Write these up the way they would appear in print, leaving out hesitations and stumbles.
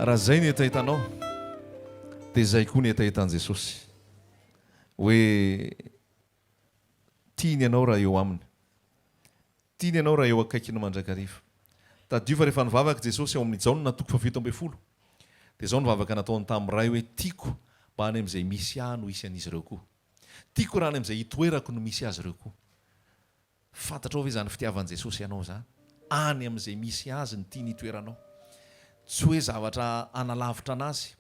raha zay ny etahitanao dia zay koa ny etahitan' Jesosy hoe tiany ianao raha eo aminy, tiany ianao raha eo akaikiny mandrakariva. Tadio fa rehefa nivavaka Jesosy eo amin'ny Jaona 7:12 dia zao nivavaka nataony tamin'ny ray hoe tiako mba any amin'izay misy ahy no isy an'izy ireo koa, tiako raha any amin'izay hitoerako no misy azy ireo koa. Fantatrao ve zany fitiavan'i Jesosy ianao zany? Any amin'izay misy azy ny tiany hitoeranao, tsy hoe zavatra analavitra anazy,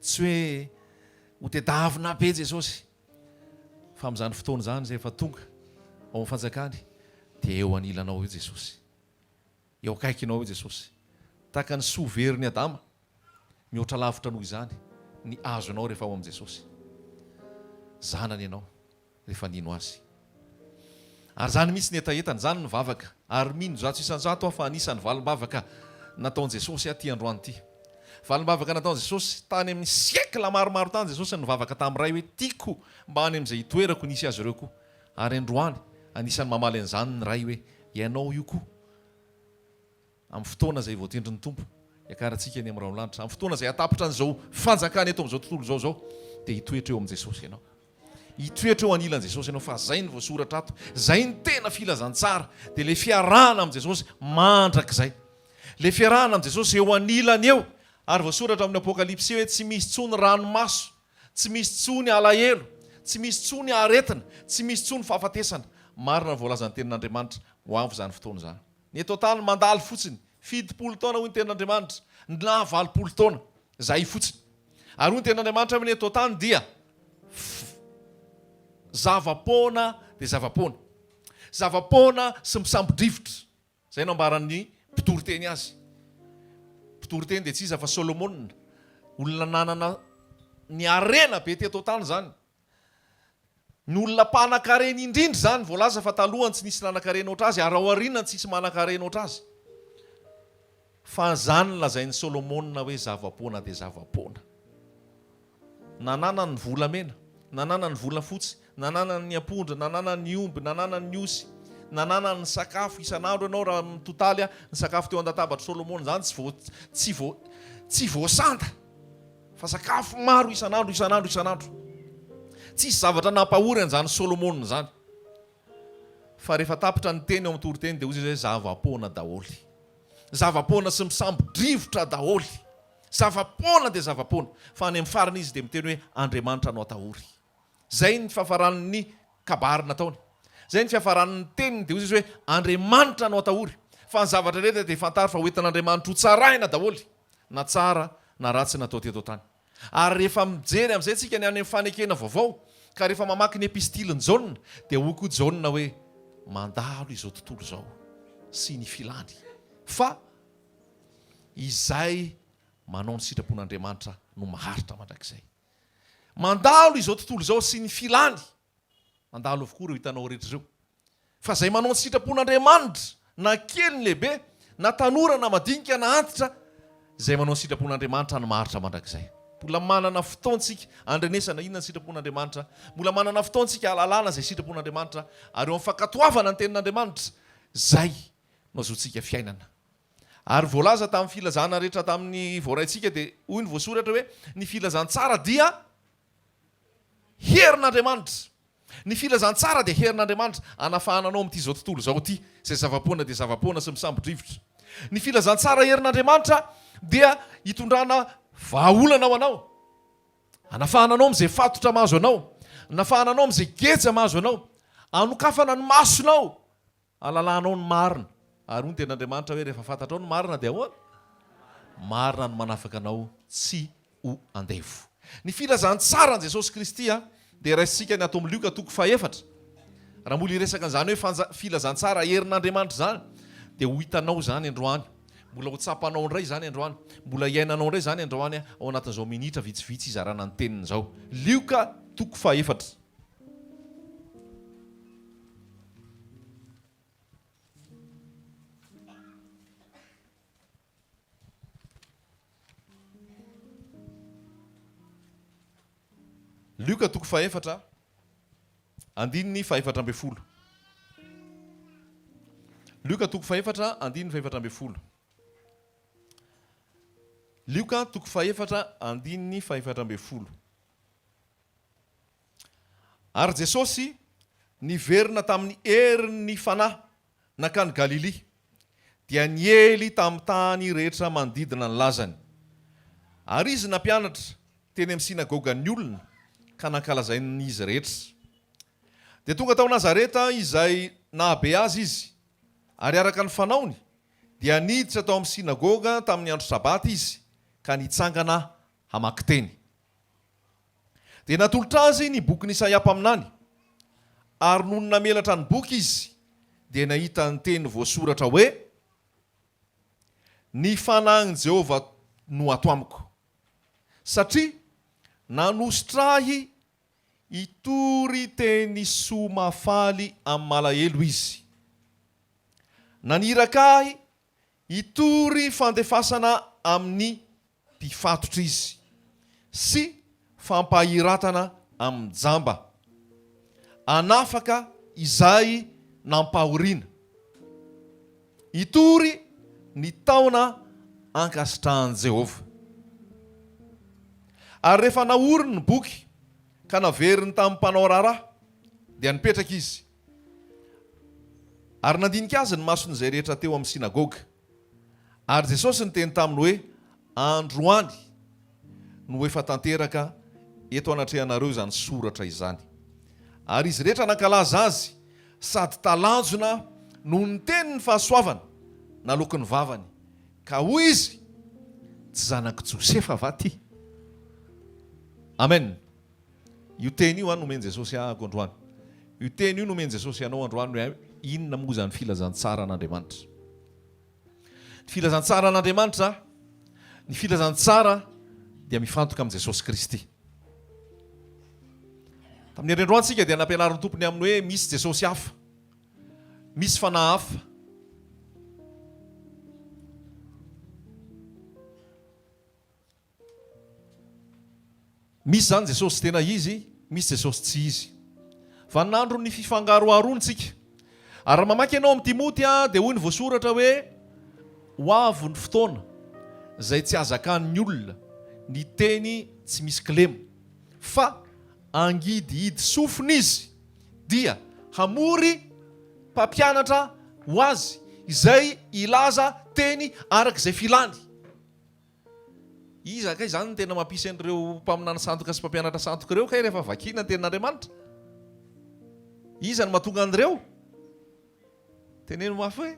tsy hoe ho tedavina be Jesosy, fa amin'izany fotoana zany zay efa tonga ao amin'ny fanjakany dia eo anilanao eo Jesosy, eo akaikinao eo Jesosy, tahaka ny soveriny Adama mihoatra lavitra noho izany ny azonao rehefa ao amin'i Jesosy. Zanany ianao rehefa nino azy. Ary zany mihitsy ny etaetany, zany ny vavaka. Ary mino zato isan-jato fa anisan'ny valim-bavaka nataon'i Jesosy aty androany ity. Valim-bavaka nataon'i Jesosy tany amin'ny siècle maromaro tany Jesosy nivavaka tamin'ny ray hoe tiako mba any amin'izay hitoerako nisy azy ireo koa. Ary androany anisan'ny mamaly an'izany ny ray hoe ianao io koa. Amin'ny fotoana izay voatendry ny Tompo iakarantsika ny amin'ny lanitra, amin'ny fotoana izay atapitra an'izao fanjakany eto amin'izao tontolo zao dia hitoetra eo amin'i Jesosy ianao. Hitoetra eo anilan' Jesosy ianao, fa zay ny voasoratra ato, zay ny tena filazantsara. Dia le fiarahana amin'i Jesosy mandrakizay, le fiarahana amin'i Jesosy eo anilany eo. Ary voasoratra amin'ny Apokalipsy hoe tsy misy tsony ranomaso, tsy misy tsony alahelo, tsy misy tsony aretina, tsy misy tsony fahafatesana. Marina ny voalazan'ny tenin'Andriamanitra ho avy zany fotoana zany. Ny eto tany mandalo fotsiny 70 taona hoy ny tenin'Andriamanitra, na 20 taona zay fotsiny. Ary hoy ny tenin'Andriamanitra amin'ny eto tany dia zavapoana dia zavapoana, zavapoana sy misambodrivotra. Zay no ambaran'ny mpitory-teny azy. Mpitory-teny dia tsy iza fa Solomona, olona nanana ny arena be teto tany zany, ny olona mpanan-karena indrindra zany, voalaza fa talohany tsy nisy nanan-karena oatra azy, ary ao aorianany tsy nisy manan-karena oatra azy. Fa zany lazain'ny Solomona hoe zavapoana dia zavapoana. Nanana ny volamena, nanana ny volafotsy, nanana ny apondra, nanana ny omby, nanana ny osy, nanana ny sakafo isan'andro ianao raha totaly ny sakafo teo an-databatra Solomona zany tsy voasanta, fa sakafo maro isan'andro isan'andro isan'andro. Tsisy zavatra nampahory an'izany Solomona zany. Fa rehefa tapitra ny teny ao amin'ny tory-teny dia ozy hoe zavapoana daholy, zavapoana sy misambodrivotra daholy, zavapoana dia zavapoana. Fa any amin'ny farany izy dia miteny hoe Andriamanitra no atahory. Zay ny fiafaran'ny kabary nataony, zay ny fiafaran'ny teniny dia ozy hoe Andriamanitra no atahory. Fa ny zavatra rehetra dia fantaro fa hoentin'Andriamanitra ho tsaraina daholy, na tsara na ratsy natao teto tany. Ary rehefa mijery amin'izay tsika ny any amin'ny fanekena vaovao, ka rehefa mamaky ny epistiliny Jaona dia hoy koa Jaona hoe mandalo izao tontolo izao sy ny filany, fa izay manao ny sitrapon'Andriamanitra no maharitra mandrakizay. Mandalo izao tontolo izao sy ny filany, mandalo avokoa ireo hitanao rehetra ireo, fa izay manao ny sitrapon'Andriamanitra, na kely ny lehibe, na tanora na madinika na antitra, izay manao ny sitrapon'Andriamanitra no maharitra mandrakizay. Mbola manana fotoantsika andrenesana inona ny sitrapon'Andriamanitra, mbola manana fotoantsika alalana izay sitrapon'Andriamanitra, ary eo amin'ny fankatoavana ny tenin'Andriamanitra, zay no azontsika fiainana. Ary voalaza tamin'ny filazana rehetra tamin'ny voaraintsika dia hoy ny voasoratra hoe ny filazantsara dia herin'Andriamanitra. Ny filazantsara dia herin'Andriamanitra anafahananao amin'ity zao tontolo zao ity, izay zavapoana dia zavapoana sy misambodrivotra. Ny filazantsara herin'Andriamanitra dia hitondrana vahaolana ho anao, anafahananao amin'izay fatotra mahazo anao, anafahananao amin'izay geja mahazo anao, anokafana ny masonao, alalanao ny marina. Ary hoy ny tenin'Andriamanitra hoe rehefa fantatrao ny marina dia ahoana? Marina no manafaka anao tsy ho andevo. Ny filazantsara an' Jesosy Kristy dia raisitsika ny ato amin'ny Luka 4:4. Raha mbola hiresaka an'izany hoe filazantsara herin'Andriamanitra zany, dia ho hitanao zany androany, mbola ho tsapanao indray zany androany, mbola hiainanao indray zany androany ao anatin'izao minitra vitsivitsy izarana ny teniny izao. Luka 4:4. Luka 4:4, andininy 4:40. Luka 4:4, andininy 4:40. Lioka toko fahefatra andininy fahefatra ambe folo. Ary Jesosy niverina tamin'ny herin'ny fanahy nakany Galilia, dia niely tamin'ny tany rehetra manodidina ny lazany. Ary izy nampianatra teny amin'ny sinagogan'ny olona ka nankalazainy izy rehetra. Dia tonga tao Nazareta izay nahabe azy izy, ary araka ny fanaony dia niditra tao amin'ny sinagoga tamin'ny andro sabata izy ka nitsangana hamaky teny. Dia natolotra azy ny boky n'Isaia mpaminany, ary noho namelatra ny boky izy dia nahita ny teny voasoratra hoe: ny fanahin'i Jehovah no ato amiko, satria nanositra hitory teny soa mahafaly amin'ny malahelo izy. Naniraka hitory fandefasana amin'ny mpifatotra izy, sy fampahiratana amin'ny jamba, anafaka izay nampahoriana, hitory ny taona ankasitrahan'i Jehovah. Ary rehefa naoriny ny boky ka naveriny tamin'ny mpanao raharaha, dia nipetraka izy. Ary nandinika azy ny mason'izay rehetra teo amin'ny sinagoga. Ary Jesosy niteny taminy hoe: androany no efa tanteraka eto anatrehanareo izany soratra izany. Ary izy rehetra nankalaza azy sady talanjona noho ny tenin'ny fahasoavana naloky ny vavany, ka hoy izy: tsy zanak'i Josefa va ty? Amen. Io teny io nomeny Jesosy ahako androany. Io teny io nomeny Jesosy anao androany hoe inona moa zany filazantsara an'Andriamanitra. Ny filazantsara an'Andriamanitra, ny filazantsara dia mifantoka amin'ny Jesosy Kristy. Tamin'ny herinandro antsika dia nampianarin'ny tompony aminy hoe misy Jesosy hafa, misy fanahy hafa. Misy zany Jesosy tena izy, misy Jesosy tsy izy. Fa nandro ny fifangaroarontsika. Ary mamaky ianao amin'ny Timoty dia hoy ny voasoratra hoe: ho avy ny fotoana izay tsy azakan'ny olona ny teny tsy misy kilema, fa angidihidy sofina izy, dia hamory mpampianatra ho azy izay ilaza teny arak'izay filany. Iza kay zany tena mampisy an'ireo mpaminany sandoka sy mpampianatra sandoka ireo kay rehefa vakiana ny tenin'Andriamanitra? Iza ny mahatonga an'ireo? Teneno mafy hoe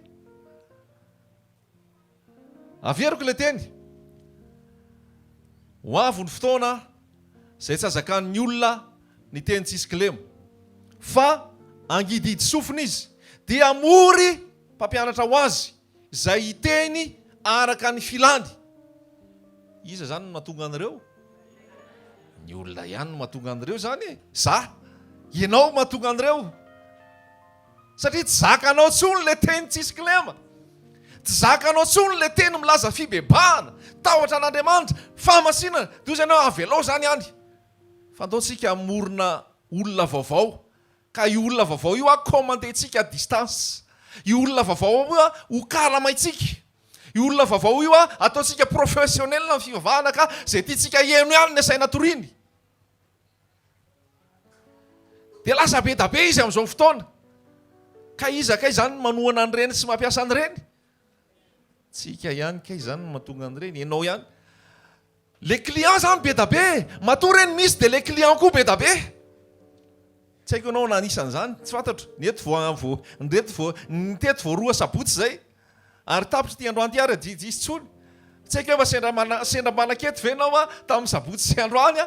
averiko ilay teny: ho avy ny fotoana izay tsy azakan'ny olona ny teny tsisy kilema, fa angidihidy sofina izy, dia hamory mpampianatra ho azy izay hiteny araka ny filany. Iza zany no mahatonga an'ireo? Ny olona ihany no mahatonga an'ireo zany. Za, ianao mahatonga an'ireo. Satria tsy zakanao tsony le teny tsisy kilema, tsy zakanao tsony le teny milaza fibebahana, tahotra an'Andriamanitra, fahamasinana. Toy izay ianao avelao zany ihany. Fa andaontsika morona olona vaovao, ka io olona vaovao io commandentsika à distance. Io olona vaovao io ho kalamaitsika. Io olona vaovao io ataontsika professionnel amin'ny fivavahana, ka izay tiantsika eno ihany ny saina toriny. Dia lasa be da be izy amin'izao fotoana. Ka iza kay zany manohana an'ireny sy mampiasa an'ireny? Tsika ihany kay zany mahatonga an'ireny, ianao ihany. Le client zany be da be, matoa reny misy dia le client koa be da be. Tsy haiko ianao nanisan'izany, tsy fantatro. Niteto voaroa sabotsy zay, ary tapitra ty androany ty ary jijisy tsony. Tsy haiko efa sendra manaketo ve ianao tamin'ny sabotsy sy androany,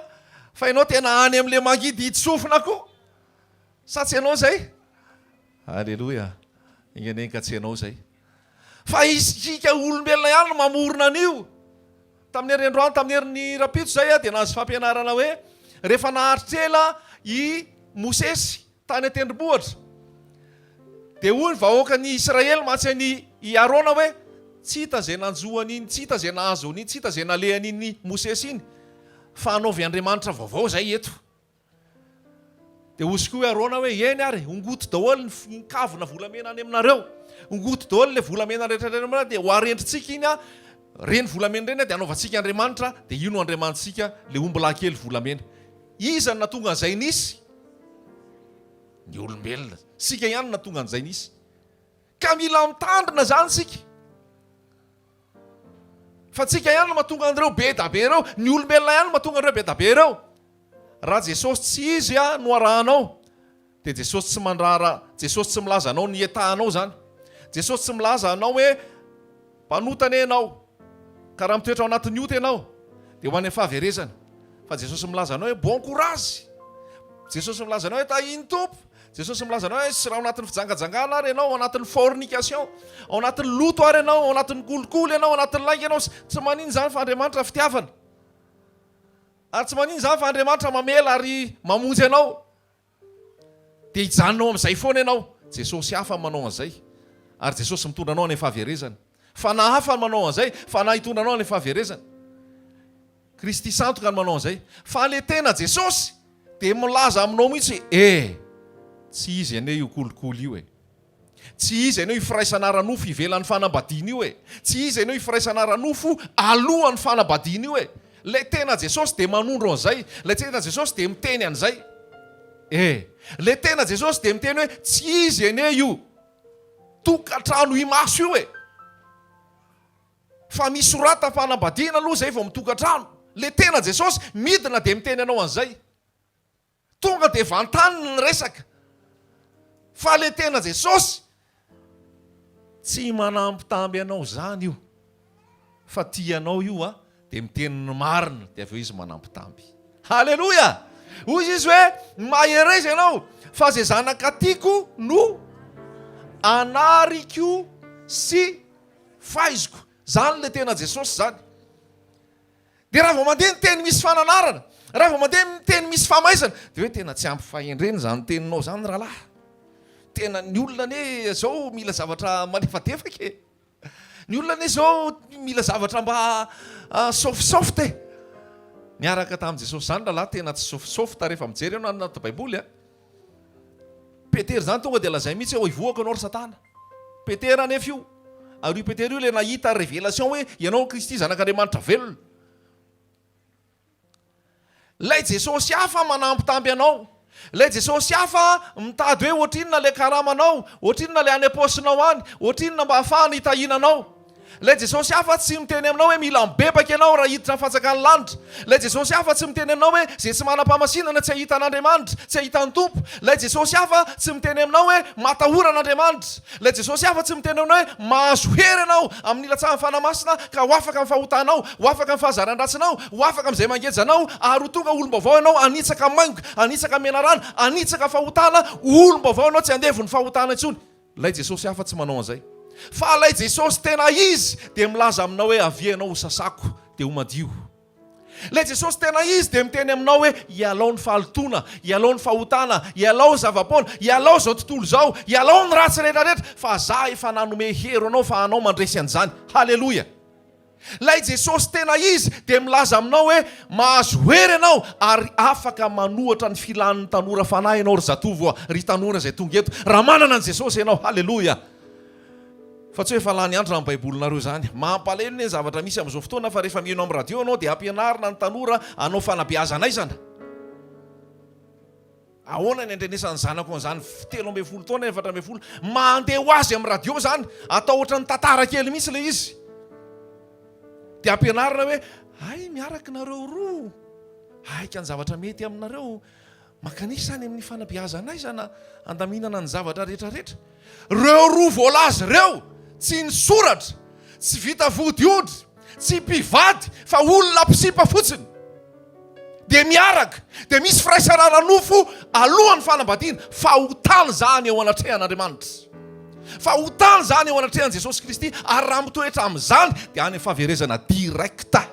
fa ianao tena any amin'ile mangidihidy sofina koa. Sa tsy ianao zay? Alleloia. Inganenka tsy ianao zay. Fa isika olombelona ihany no mamorona an'io. Tamin'ny herinandroany, tamin'ny herin'ny rapitso zay dia nahazo fampianarana hoe rehefa naharitrela i Mosesy tany an-tendrombohitra, dia hoy ny vahoaka ny Israely mahatsy i Arona hoe: tsy hita izay nanjoany iny, tsy hita izay nahazony iny, tsy hita izay nalehany iny Mosesy iny, fa anaovy Andriamanitra vaovao zay eto. Dia hozy koa Arona hoe: eny ary, ongoto daholo ny kavina volamena any aminareo, ongoto daholo le volamena rehetrarehetra, dia ho arendritsika iny reny volamena reny dia anaovantsika Andriamanitra dia io no andriamanitsika le ombola kely volamena. Iza no natonga an'izay nisy? Ny olombelona. Sika ihany no natonga an'izay nisy. Ka mila mitandrina zany sika. Fa tsika ihany no mahatonga an'ireo be da be ireo. Ny olombelona ihany no mahatonga an'ireo be da be ireo. Raha Jesosy tsy izy no arahanao, dia Jesosy tsy mandrara, Jesosy tsy milaza anao ny etahanao zany. Jesosy tsy milaza anao hoe mpanotana ianao, ka raha mitoetra ao anatin'ny ota ianao dia ho any fahaverezana. Fa Jesosy milaza anao hoe bon courage. Jesosy milaza anao hoe tahiny tompo. Jesosy milaza anao hoe sy raha ao anatin'ny fijangajangana ary ianao, ao anatin'ny fornication, ao anatin'ny loto ary ianao, ao anatin'ny kolikoly ianao, ao anatin'ny laika ianao, tsy manino zany fa Andriamanitra fitiavana. Ary tsy manino zany fa Andriamanitra mamela ary mamonjy ianao. Dia hijanonao amin'izay foana ianao. Jesosy hafa manao an'izay. Ary Jesosy mitondra anao any fahaverezana. Fa na hafa manao an'izay, fa na hitondra anao any fahaverezana. Kristy santo ka manao an'izay. Fa le tena Jesosy dia milaza aminao mihitsy tsy izy ane io kolikoly io tsy izy ane io firaisana ranofo ivelan'ny fanambadiana io tsy izy ane io firaisana ranofo alohan'ny fanambadiana io le tena Jesosy dia manondro an'izay. Le tena Jesosy dia miteny an'izay. Le tena Jesosy dia miteny hoe tsy izy ane io tokantrano imaso io fa misorata fanambadiana aloha zay vao mitokantrano. Le tena Jesosy midina dia miteny anao an'izay. Tonga dia vantany ny resaka. Fa le tena Jesosy tsy manampitamby anao zany io, fa tianao io dia miteny ny marina, dia avy eo izy manampitamby. Halleloja! Hoy izy hoe mahery ianao fa izay zanaka tiako no anariko sy faiziko. Zany le tena Jesosy zany. Dia raha vao mandeha ny teny misy fananarana, raha vao mandeha ny teny misy famaizana, dia hoe tena tsy ampy fahendreny zany teninao zany rahalahy. Tena ny olona ane zao mila zavatra malefadefaka ny olona ane zao mila zavatra mba soft niaraka tamin'i Jesosy zany rahalahy, tena tsy soft rehefa mijery ianao anaty baiboly Petera zany tonga dia lazay mihitsy hoe hivoaka anao ry Satana. Petera anefa io, ary io Petera io le nahita révélation hoe ianao Kristy zanak'Andriamanitra velona. Lay Jesosy hafa manampitamby anao. Lay Jesosy hafa mitady hoe ohatrinona le karamanao, ohatrinona le any aposinao any, ohatrinona mba ahafahana hitahinanao. Lay Jesosy hafa tsy miteny aminao hoe mila mibebaka ianao raha hiditra fanjakany lanitra. Lay Jesosy hafa tsy miteny aminao hoe zay tsy manam-pamasinana tsy ahita an'Andriamanitra, tsy ahita ny Tompo. Lay Jesosy hafa tsy miteny aminao hoe matahorana Andriamanitra. Lay Jesosy hafa tsy miteny aminao hoe mahazo hery ianao amin'ny ilatsahan'ny fanamasina ka ho afaka amin'ny fahotanao, ho afaka amin'ny fahazaran-dratsinao, ho afaka amin'izay mangejanao, ary ho tonga olom-baovao ianao, anitsaka maingo, anitsaka menarana, anitsaka fahotana, olom-baovao ianao tsy andevy ny fahotana intsony. Lay Jesosy hafa tsy manao an'izay. Fa lay Jesosy tena izy dia milaza aminao hoe avianao ho sasako dia ho madio. Lay Jesosy tena izy dia miteny aminao hoe ialao ny fahalotona, ialao ny fahotana, ialao zavapoana, ialao zao tontolo zao, ialao ny ratsy rehetrarehetra, fa za efa nanome hero anao fa anao mandresy an'izany. Halleloja! Lay Jesosy tena izy dia milaza aminao hoe mahazo hery ianao ary afaka manohatra ny filan'ny tanora fanahy ianao ry zatovo, ry tanora izay tonga eto, raha manana an' Jesosy ianao. Halleloja! Fa tsy hoe efa lany andro raha baibolinareo zany. Mampalahelo ny zavatra misy amin'izao fotoana fa rehefa mihaino amin'ny radio anao dia ampianarina ny tanora anao fanabeazana aizana. Ahoana ny andrenesany zanako an'izany 13 taona 14 mandeha ho azy amin'ny radio zany, atao ohatra ny tantara kely mihitsy le izy. Dia ampianarina hoe ay miaraka nareo roa, aika ny zavatra mety aminareo, makanisy any amin'ny fanabeazana aizana, andaminana ny zavatra rehetrarehetra. Reo roa voalazy reo tsy nisoratra, tsy vita vodiodry, tsy mpivady, fa olona mpisipa fotsiny. Dia miaraka, dia misy firaisana ranofo alohan'ny fanambadiana. Fahotana zany eo anatrehan'Andriamanitra. Fahotana zany eo anatrehan'i Jesosy Kristy, ary raha mitoetra amin'izany dia any fahaverezana direkta.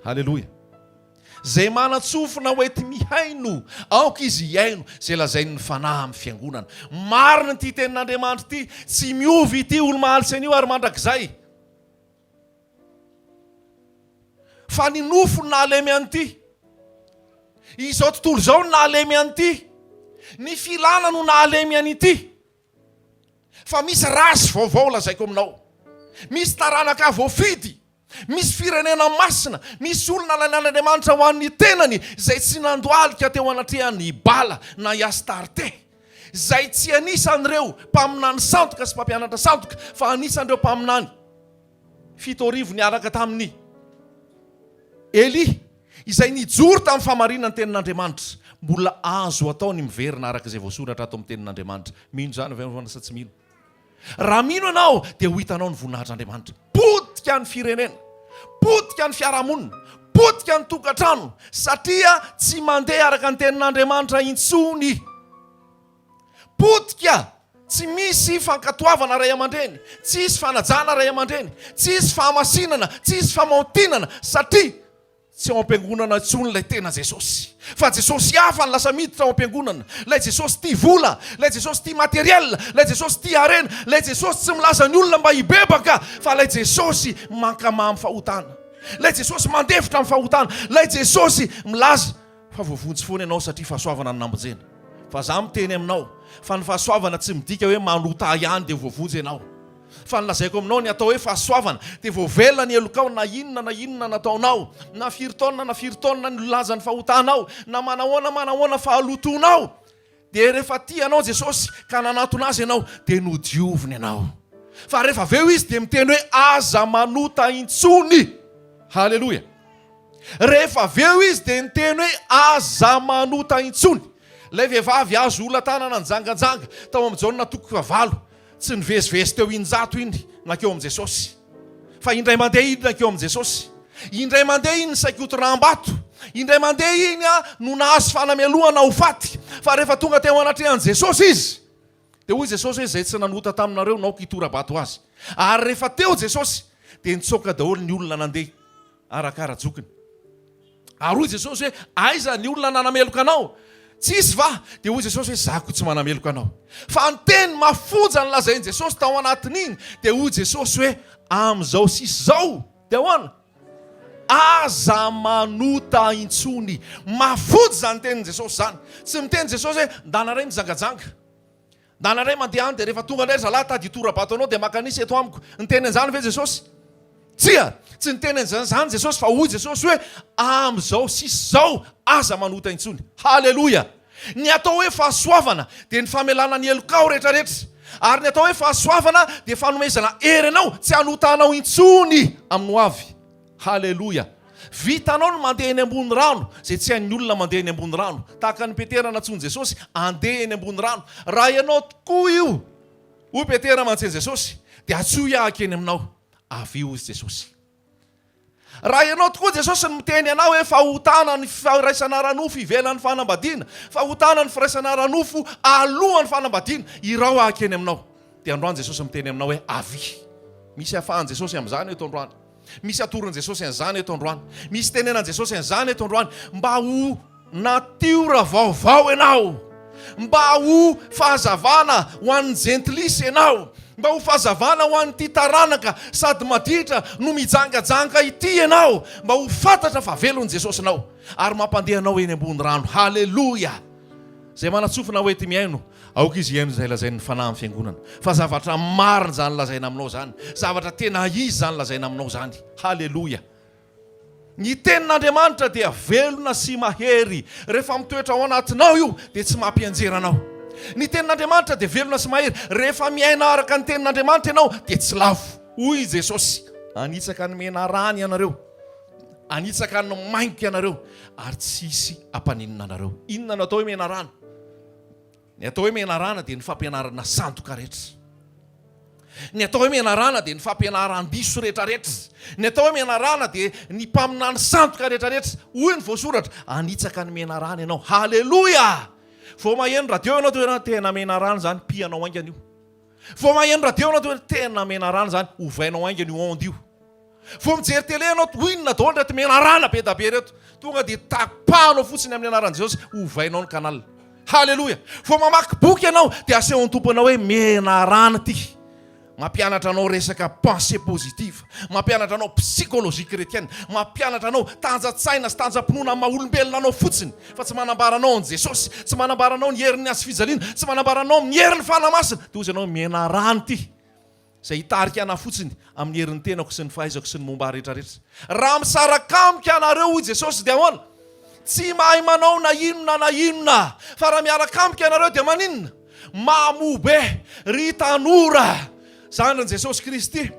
Halleloja! Zay manatsofina hoety mihaino, aoka izy hiaino, zay lazainy ny fanahy amin'ny fiangonana. Marina ty tenin'Andriamanitra ty, tsy miovy ity olo mahalitsy an'io ary mandrakizay. Fa ny nofo nalemy an'ity, izao tontolo izao nalemy an'ity, ny filana no nalemy an'ity. Fa misy rasy vaovao lazaiko aminao. misy taranaka voafidy, misy firenena masina, misy olona lainan'Andriamanitra ho an'ny tenany izay tsy nandoalika teo anatrehan'ny bala na Astarte, izay tsy anisan'ireo mpaminany sandoka sy mpampianatra sandoka fa anisan'ireo mpaminany 7 niaraka tamin'ny Eli izay nijoro tamin'ny famarinana ny tenin'Andriamanitra. Mbola azo atao ny miverina araka izay voasoratra ato amin'ny tenin'Andriamanitra. Mino zany avy sa tsy mino? Raha mino anao dia ho hitanao ny voninahitr'Andriamanitra. Potika ny firenena, potika ny fiarahamonina, potika ny tokantrano, satria tsy mandeha araka ny tenin'Andriamanitra intsony. Potika, tsy misy fankatoavana ray aman-dreny, tsisy fanajana ray aman-dreny, tsisy fahamasinana, tsisy famaontinana, satria tsy ao am-piangonana intsony ilay tena Jesosy. Fa Jesosy hafa ny lasa miditra ao am-piangonana. Ilay Jesosy tia vola, ilay Jesosy tia materiel, ilay Jesosy tia arena, ilay Jesosy tsy milaza ny olona mba hibebaka, fa ilay Jesosy mankama amin'ny fahotana. Ilay Jesosy mandefitra amin'ny fahotana. Ilay Jesosy milaza fa voavontsy foana ianao satria fahasoavana ny nambonjena. Fa za miteny aminao fa ny fahasoavana tsy midika hoe manota ihany dia voavonjy ianao. Fa nilazaiko aminao ny atao hoe fahasoavana dia voavela ny elokao na inona nataonao, na firy taonina ny laza ny fahotanao, na manahoana fahalotonao, dia rehefa tianao Jesosy ka nanatona azy ianao dia nodioviny ianao. Fa rehefa aveo izy dia miteny hoe aza manota intsony. Haleloja. Rehefa aveo izy dia miteny hoe aza manota intsony. Ilay vehivavy azo ola tanana nijanganjanga tao amin'ny Jaona 9 tsy nivezivezy teo 100 iny nakeo amin'ny Jesosy. Fa indray mandeha iny nakeo amin'ny Jesosy. Indray mandeha iny saikoto rahambato. Indray mandeha iny no nahazo fanameloana ho faty. Fa rehefa tonga teo anatrehan'i Jesosy izy, dia hoy Jesosy hoe izay tsy nanota taminareo nao kitora-bato azy. Ary rehefa teo Jesosy dia nitsoaka daholo ny olona nandeha arakara-jokiny. Ary hoy Jesosy hoe aiza ny olona nanameloka anao? Tsisy va? Dia hoy Jesosy hoe zako tsy manameloka anao. Fa ny teny mafonja ny lazainy Jesosy tao anatin'iny dia hoy Jesosy hoe amin'izao sisy zao dia hoana aza manota intsony. Mafonja zany tenin Jesosy zany. Tsy miteny Jesosy hoe ndanareo mijangajanga, ndanareo mandeha any dia rehefa tonga indray zalahy tady tora-bato anao dia makanisy eto amiko. Ny teny an'izany ve Jesosy? Tsia, tsy ny teny an'izany Jesosy fa hoy Jesosy hoe amin'izao sisy zao aza manota intsony. Haleloja. Ny atao hoe fahasoavana dia ny famelana ny elokao rehetrarehetra. Ary ny atao hoe fahasoavana dia fanomezana hery anao tsy hanotanao intsony amin'ny hoavy. Haleloja. Vitanao ny mandeha eny ambony rano izay tsy hain'ny olona mandeha eny ambony rano. Tahaka ny Petera natsoiny Jesosy andeha eny ambony rano. Raha ianao tokoa io, hoy Petera mantseny Jesosy, dia atsoy ahaka eny aminao. Avy io izy Jesosy. Raha ianao tokoa Jesosy ny miteny anao hoe fahotana ny firaisana ranofo ivelan'ny fanambadiana, fahotana ny firaisana ranofo alohan'ny fanambadiana, irao ahaka eny aminao. Dia androany Jesosy miteny aminao hoe avy. Misy hafahan Jesosy amin'izany eto androany. Misy atoron Jesosy an'izany eto androany. Misy tenenan Jesosy an'izany eto androany. Mba ho natiora vaovao ianao, mba ho fahazavana ho an'ny gentilisy ianao, mba ho fahazavana ho an'ny tia taranaka sady maditra no mijangajanga ity ianao, mba ho fantatra fa velon'i Jesosy anao ary mampandeha anao eny ambony rano. Haleloja. Zay manatsofina hoe ty miaino aoka izy iaino izay lazainy fanahy amin'ny fiangonana. Fa zavatra marina zany lazaina aminao zany, zavatra tena izy zany lazaina aminao zany. Haleloja. Ny tenin'Andriamanitra dia velona sy mahery. Rehefa mitoetra ao anatinao io dia tsy mampianjera anao. Ny tenin'Andriamanitra dia velona sy mahery. Rehefa miaina araka ny tenin'Andriamanitra ianao dia tsy lafo. Hoy Jesosy, anitsaka ny mena rany ianareo, anitsaka ny mainky ianareo, ary tsisy ampaninina anareo. Inona no atao hoe mena rana? Ny atao hoe mena rana dia ny fampianarana sandoka rehetra. Ny atao hoe mena rana dia ny fampianaram-biso rehetrarehetra. Ny atao hoe mena rana dia ny mpaminany sandoka rehetrarehetra. Hoy ny voasoratra, anitsaka ny mena rana ianao. Haleloja. Vao maheno radio ianao toerana tena mena rana zany, pianao aingana io. Vao maheno radio ianao toerana tena mena rana zany, ovainao aingana io onde io. Vao mijery tele ianao inona daholo reto mena rana be da be reto, tonga dia tapahanao fotsiny amin'ny anaran'i Jesosy, ovainao ny kanal. Haleloja. Vao mamaky boky ianao dia asehon'ny tomponao hoe mena rana ty. Mampianatra anao resaka pensée positive, mampianatra anao psychologie chrétienne, mampianatra anao tanjatsaina sy tanjam-pinoana maha-olombelona anao fotsiny, fa tsy manambara anao ny Jesosy, tsy manambara anao ny herin'ny azo fijaliana, tsy manambara anao ny herin'ny fanamasina. Toy izy anao mena rano ty. zay hitarika ana fotsiny amin'ny herin'ny tenako sy ny fahaizako sy ny momba rehetrarehetra. Raha misarakamika anareo i Jesosy dia ahoana? Tsy mahay manao na inona fa raha miarakamika anareo dia maninona? Mamobe ry tanora zandriny Jesosy Kristy,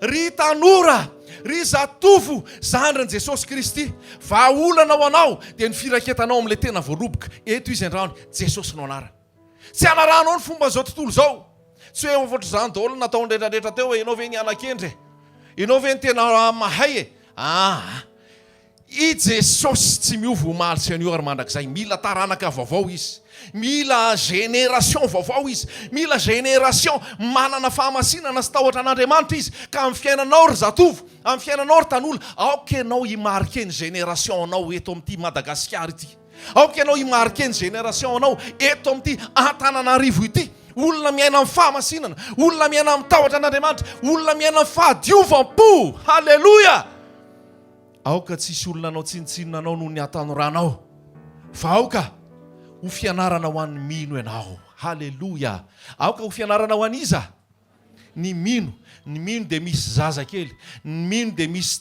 ry tanora, ry zatovo zandriny Jesosy Kristy. Vahaolana ho anao dia ny firaketanao amin'ilay tena voaloboka. Eto izy andraony, Jesosy no anara. Tsy anaranao ny fomba zao tontolo zao. Tsy hoe ohatry zany daholo natao rehetrarehetra teo hoe ianao ve ny anan-kendre, ianao ve ny tena mahay e. I Jesosy tsy miova omaly sy anio ary mandrakizay. Mila taranaka vaovao izy, mila génération vaovao izy, mila génération manana fahamasinana sy tahotra an'Andriamanitra izy. Ka amin'ny fiainanao ry zatovo, amin'ny fiainanao ry tanora, aoka ianao himarike ny génération anao eto amin'ity Madagasikara ity. Aoka ianao himarike ny génération anao eto amin'ity Antananarivo ity. Olona miaina amin'ny fahamasinana, olona miaina amin'ny tahotra an'Andriamanitra, olona miaina amin'ny fahadiovampo. Halleluja! Aoka tsisy olona anao tsinitsinina anao noho ny atanoranao, fa aoka ho fianarana ho an'ny mino ianao. Halleluja! Aoka ho fianarana ho an'iza? Ny mino dia misy zazakely, ny mino dia misy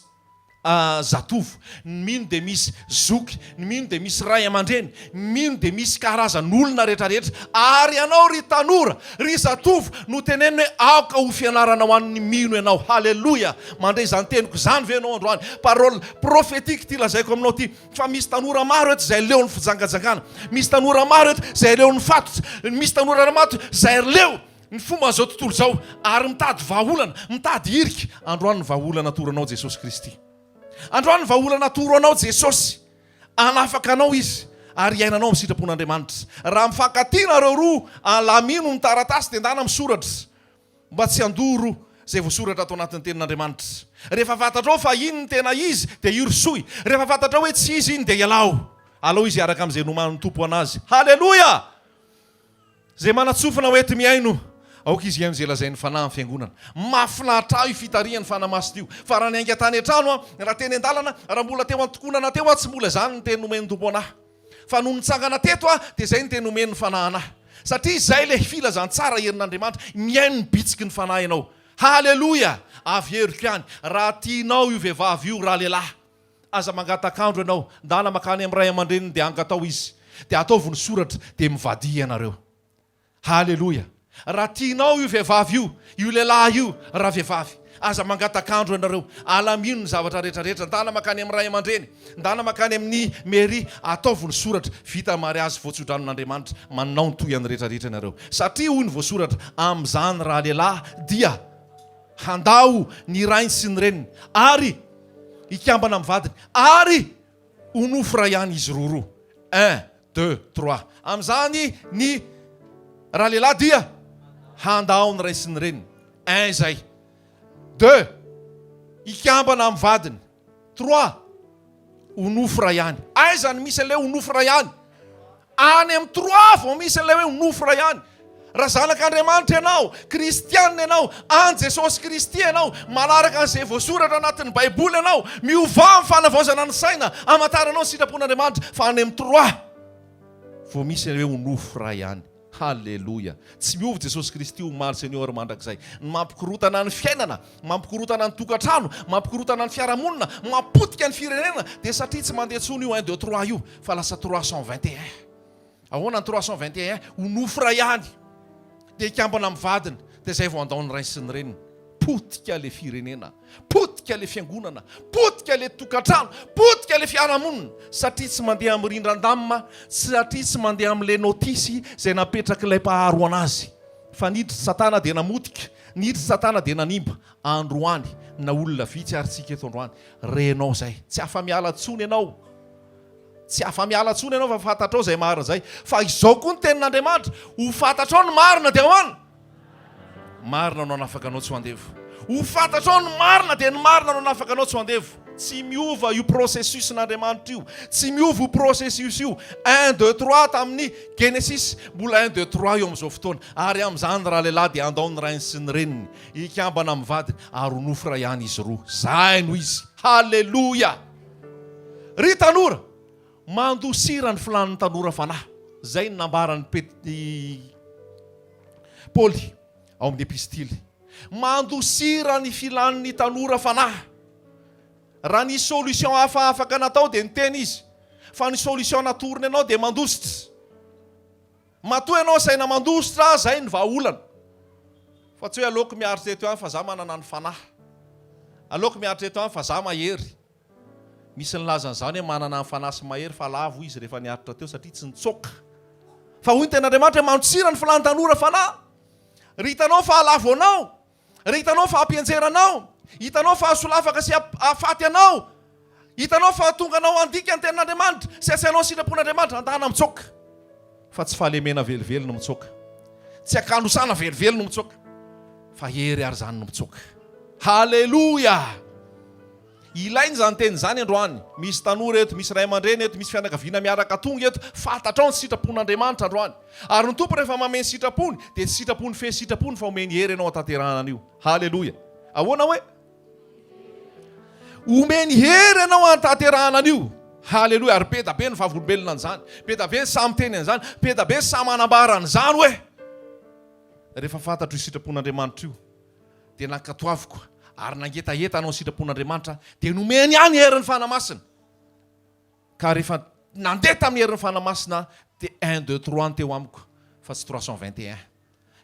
zatovo, ny mino dia misy zoky, ny mino dia misy ray aman-dreny, ny mino dia misy karazan'olona rehetrarehetra. Ary ianao ry tanora, ry zatovo, no teneniny hoe aoka ho fianarana ho an'ny mino ianao. Halleluja! Mandray izany teniko zany ve ianao androany? Parole prophétique ty lazaiko aminao ty. Fa misy tanora maro eto izay leo ny fijangajangana, misy tanora maro eto izay leo ny fatotra, misy tanora mato izay leo ny fomba zao tontolo zao, ary mitady vahaolana, mitady hirika. Androany ny vahaolana toranao Jesosy Kristy. Androany ny vahaolana toranao Jesosy, anafaka anao izy ary iainanao amin'ny sitrapon'Andriamanitra. Raha mifankatia reo roa, alamino ny taratasy dia endana misoratra mba tsy handoro zay voasoratra atao anatin'ny tenin'Andriamanitra. Rehefa fantatrao fa iny ny tena izy dia irosoy, rehefa fantatrao hoe tsy izy iny dia alao izy araka amin'izay noman'ny tompo anazy. Halleluja! Zay manatsofina hoety miaino, aoka izy amin'izay lazain'ny fanahy ny fiangonana. Mahafinaritra io fitarian'ny fanamasina io. Fa raha ny ainga tany an-trano, raha teny an-dalana, raha mbola teo antokonana teo tsy mbola zany ny teny nomen'ny tompo anahy. Fa no nitsangana teto dia zay ny teny nomen'ny fanahy anahy. Satria zay le filazantsara herin'Andriamanitra, miaino ny bitsiky ny fanahy ianao. Halleluja! Avy heriko ihany, raha tianao io vehivavy io raha lehilahy, aza mangatakandro ianao, ndana makany amin'ny ray aman-dreniny dia angatao izy, dia ataovy ny soratra dia mivady ianareo. Halleluja! Raha tianao io vehivavy io lehilahy io raha vehivavy, aza mangatakandro ianareo, alamino ny zavatra rehetrarehetra, ndana makany amin'ny ray aman-dreny, ndana makany amin'ny mairie, ataovy ny soratra, vita mariazy voatsodranon'Andriamanitra, manao ny toy an'ny rehetrarehetra ianareo. Satria hoy ny voasoratra, amin'izany raha lehilahy dia handao ny rainy sy ny reniny, ary hikambana amin'ny vadiny, ary honofo ray ihany izy roa. 1, 2, 3. Amin'izany ny raha lehilahy dia handao ny ray sy ny reniny. 1 izay. 2, hikambana amin'ny vadiny. 3, honofo ray ihany. Aizany misy an'ilay honofo ray ihany? Any amin'ny 3 vao misy an'ilay hoe honofo ray ihany. Raha zanak'Andriamanitra ianao, kristianina ianao, an Jesosy Kristy ianao, manaraka an'izay voasoratra anatin'ny Baiboly ianao, miova amin'ny fanavaozana ny saina, hamantaranao ny sitrapon'Andriamanitra, fa any amin'ny 3 vao misy hoe honofo ray ihany. Halleluja! Tsy miova Jesosy Kristy omaly sy anio ary mandrakizay. Mampikorotana ny fiainana, mampikorotana ny tokantrano, mampikorotana ny fiarahamonina, mampotika ny firenena, dia satria tsy mandeha tsony io 1, 2, 3 io, fa lasa 321. Ahoana ny 321? Honofo ray ihany. Dia hikambana amin'ny vadiny, dia izay vao andao ny ray sy ny reniny. Potika le firenena, potika le fiangonana, potika le tokantrano, potika le fiarahamonina. Satria tsy mandeha amin'ny rindran-damina, satria tsy mandeha amin'ilay notisy izay napetraka ilay mpaharo anazy. Fa niditra Satana dia namotika, niditra Satana dia nanimba. Androany na olona vitsy ary tsika eto androany, renao zay. Tsy afa-miala tsony ianao. Tsy afa-miala tsony ianao fa fantatrao izay marina zay. Fa izao koa ny tenin'Andriamanitra, ho fantatrao ny marina dia hoana? Marina no anafaka anao tsy ho andevo. Ho fantatrao ny marina dia ny marina no anafaka anao tsy ho andevo. Tsy miova io processus n'Andriamanitra io. Tsy miova io processus io. 1, 2, 3 tamin'ny Genesis, mbola 1, 2, 3 io amin'izao fotoana. Ary amin'izany raha lehilahy dia andao ny rainy sy ny reniny, hikambana amin'ny vadiny, ary honofo ray ihany izy roa. Zay no izy. Halleluja! Ry tanora, mandosira ny filan'ny tanora fanahy. Zay ny nambaran'ny Paoly ao amin'ny epistily. mandosira ny filan'ny tanora fanahy. Raha ny solution hafa afaka natao dia niteny izy, fa ny solution natoriny anao dia mandositra. Matoa ianao saina mandositra, zay ny vahaolana. Fa tsy hoe aleoko miaritra eto ihany fa za manana ny fanahy. Aleoko miaritra eto ihany fa za mahery. Misy ny lazan'izany hoe manana ny fanahy sy mahery fa lavo izy rehefa niaritra teo satria tsy nitsoka. Fa hoy ny ten'Andriamanitra hoe mandosira ny filan'ny tanora fanahy. Ry hitanao fa halavo anao, ry hitanao fa hampienjeranao, hitanao fa hasolafaka sy hafaty anao, hitanao fa tonga anao andika ny ten'Andriamanitra, sy asianao sitrapon'Andriamanitra, andana mitsoka. Fa tsy fahalemena velively no mitsoka, tsy akanosana velively no mitsoka, fa hery ary zany no mitsoka. Haleloia! Ilainy zany teny zany androany. Misy tanora eto, misy ray aman-dreny eto, misy fianakaviana miaraka tonga eto, fantatrao ny sitrapon'Andriamanitra androany. Ary ny tompo rehefa mameny sitrapony, dia tsy sitrapony fe sitrapony fa omeny hery ianao atanterahana an'io. Haleloia! Ahoana hoe? Omeny hery ianao atanterahana an'io. Haleloia! Ary be da be ny vavolombelona an'izany, be da be ny samy teny an'izany, be da be ny samy manambara an'izany hoe. Rehefa fantatro io sitrapon'Andriamanitra io, dia nankatoaviko ary nangetaheta anao sitrapon'Andriamanitra, dia nomeny ihany herin'ny fanamasina. Ka rehefa nandeha tamin'ny herin'ny fanamasina, dia 1, 2, 3 teo amiko, fa tsy 321.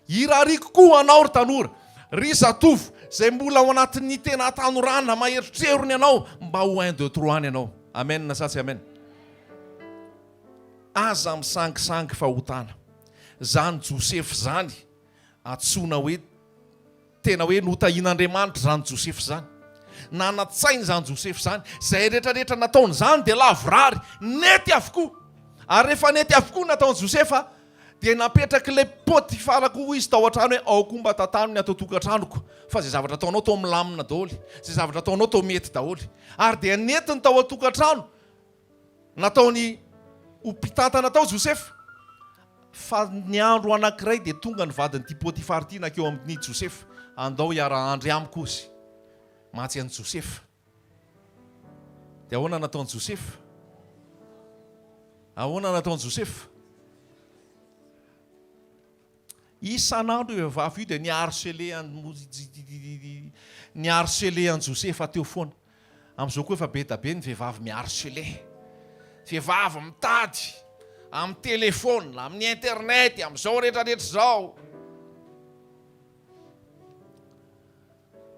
Irariko koa anao ry tanora, ry zatovo, zay mbola ao anatin'ny tena tanorana maheritrerony anao, mba ho 1, 2, 3 ianao. Amen na satsy amen. Aza misangisangy fahotana. Zany Josefy zany, atsona hoe tena hoe notahin'Andriamanitra zany Josefy zany. Nanatsainy zany Josefy zany, zay rehetrarehetra nataony zany dia lavorary, nety avokoa. Ary rehefa nety avokoa nataony Josefa, dia napetraky le Potifara koa izy tao an-trano hoe ao koa mba tatano ny atao tokantranoko, fa zay zavatra ataonao tao milamina daholo, zay zavatra ataonao tao mety daholo. Ary dia netiny tao an-tokantrano, nataony ho mpitantana tao Josefa. Fa ny andro anankiray dia tonga ny vadin'ity Potifara ity nakeo amin'ny Josefa, andao hiara-handry amiko izy, matsy an'i Josefa. Dia ahoana nataon'i Josefa? Ahoana nataon'i Josefa? Isan'andro io vehivavy io dia niharcelé an'i Josefa teo foana. Amin'izao koa efa be da be ny vehivavy miharcelé. Vehivavy mitady amin'ny telefona, amin'ny internet, amin'izao rehetrarehetra izao.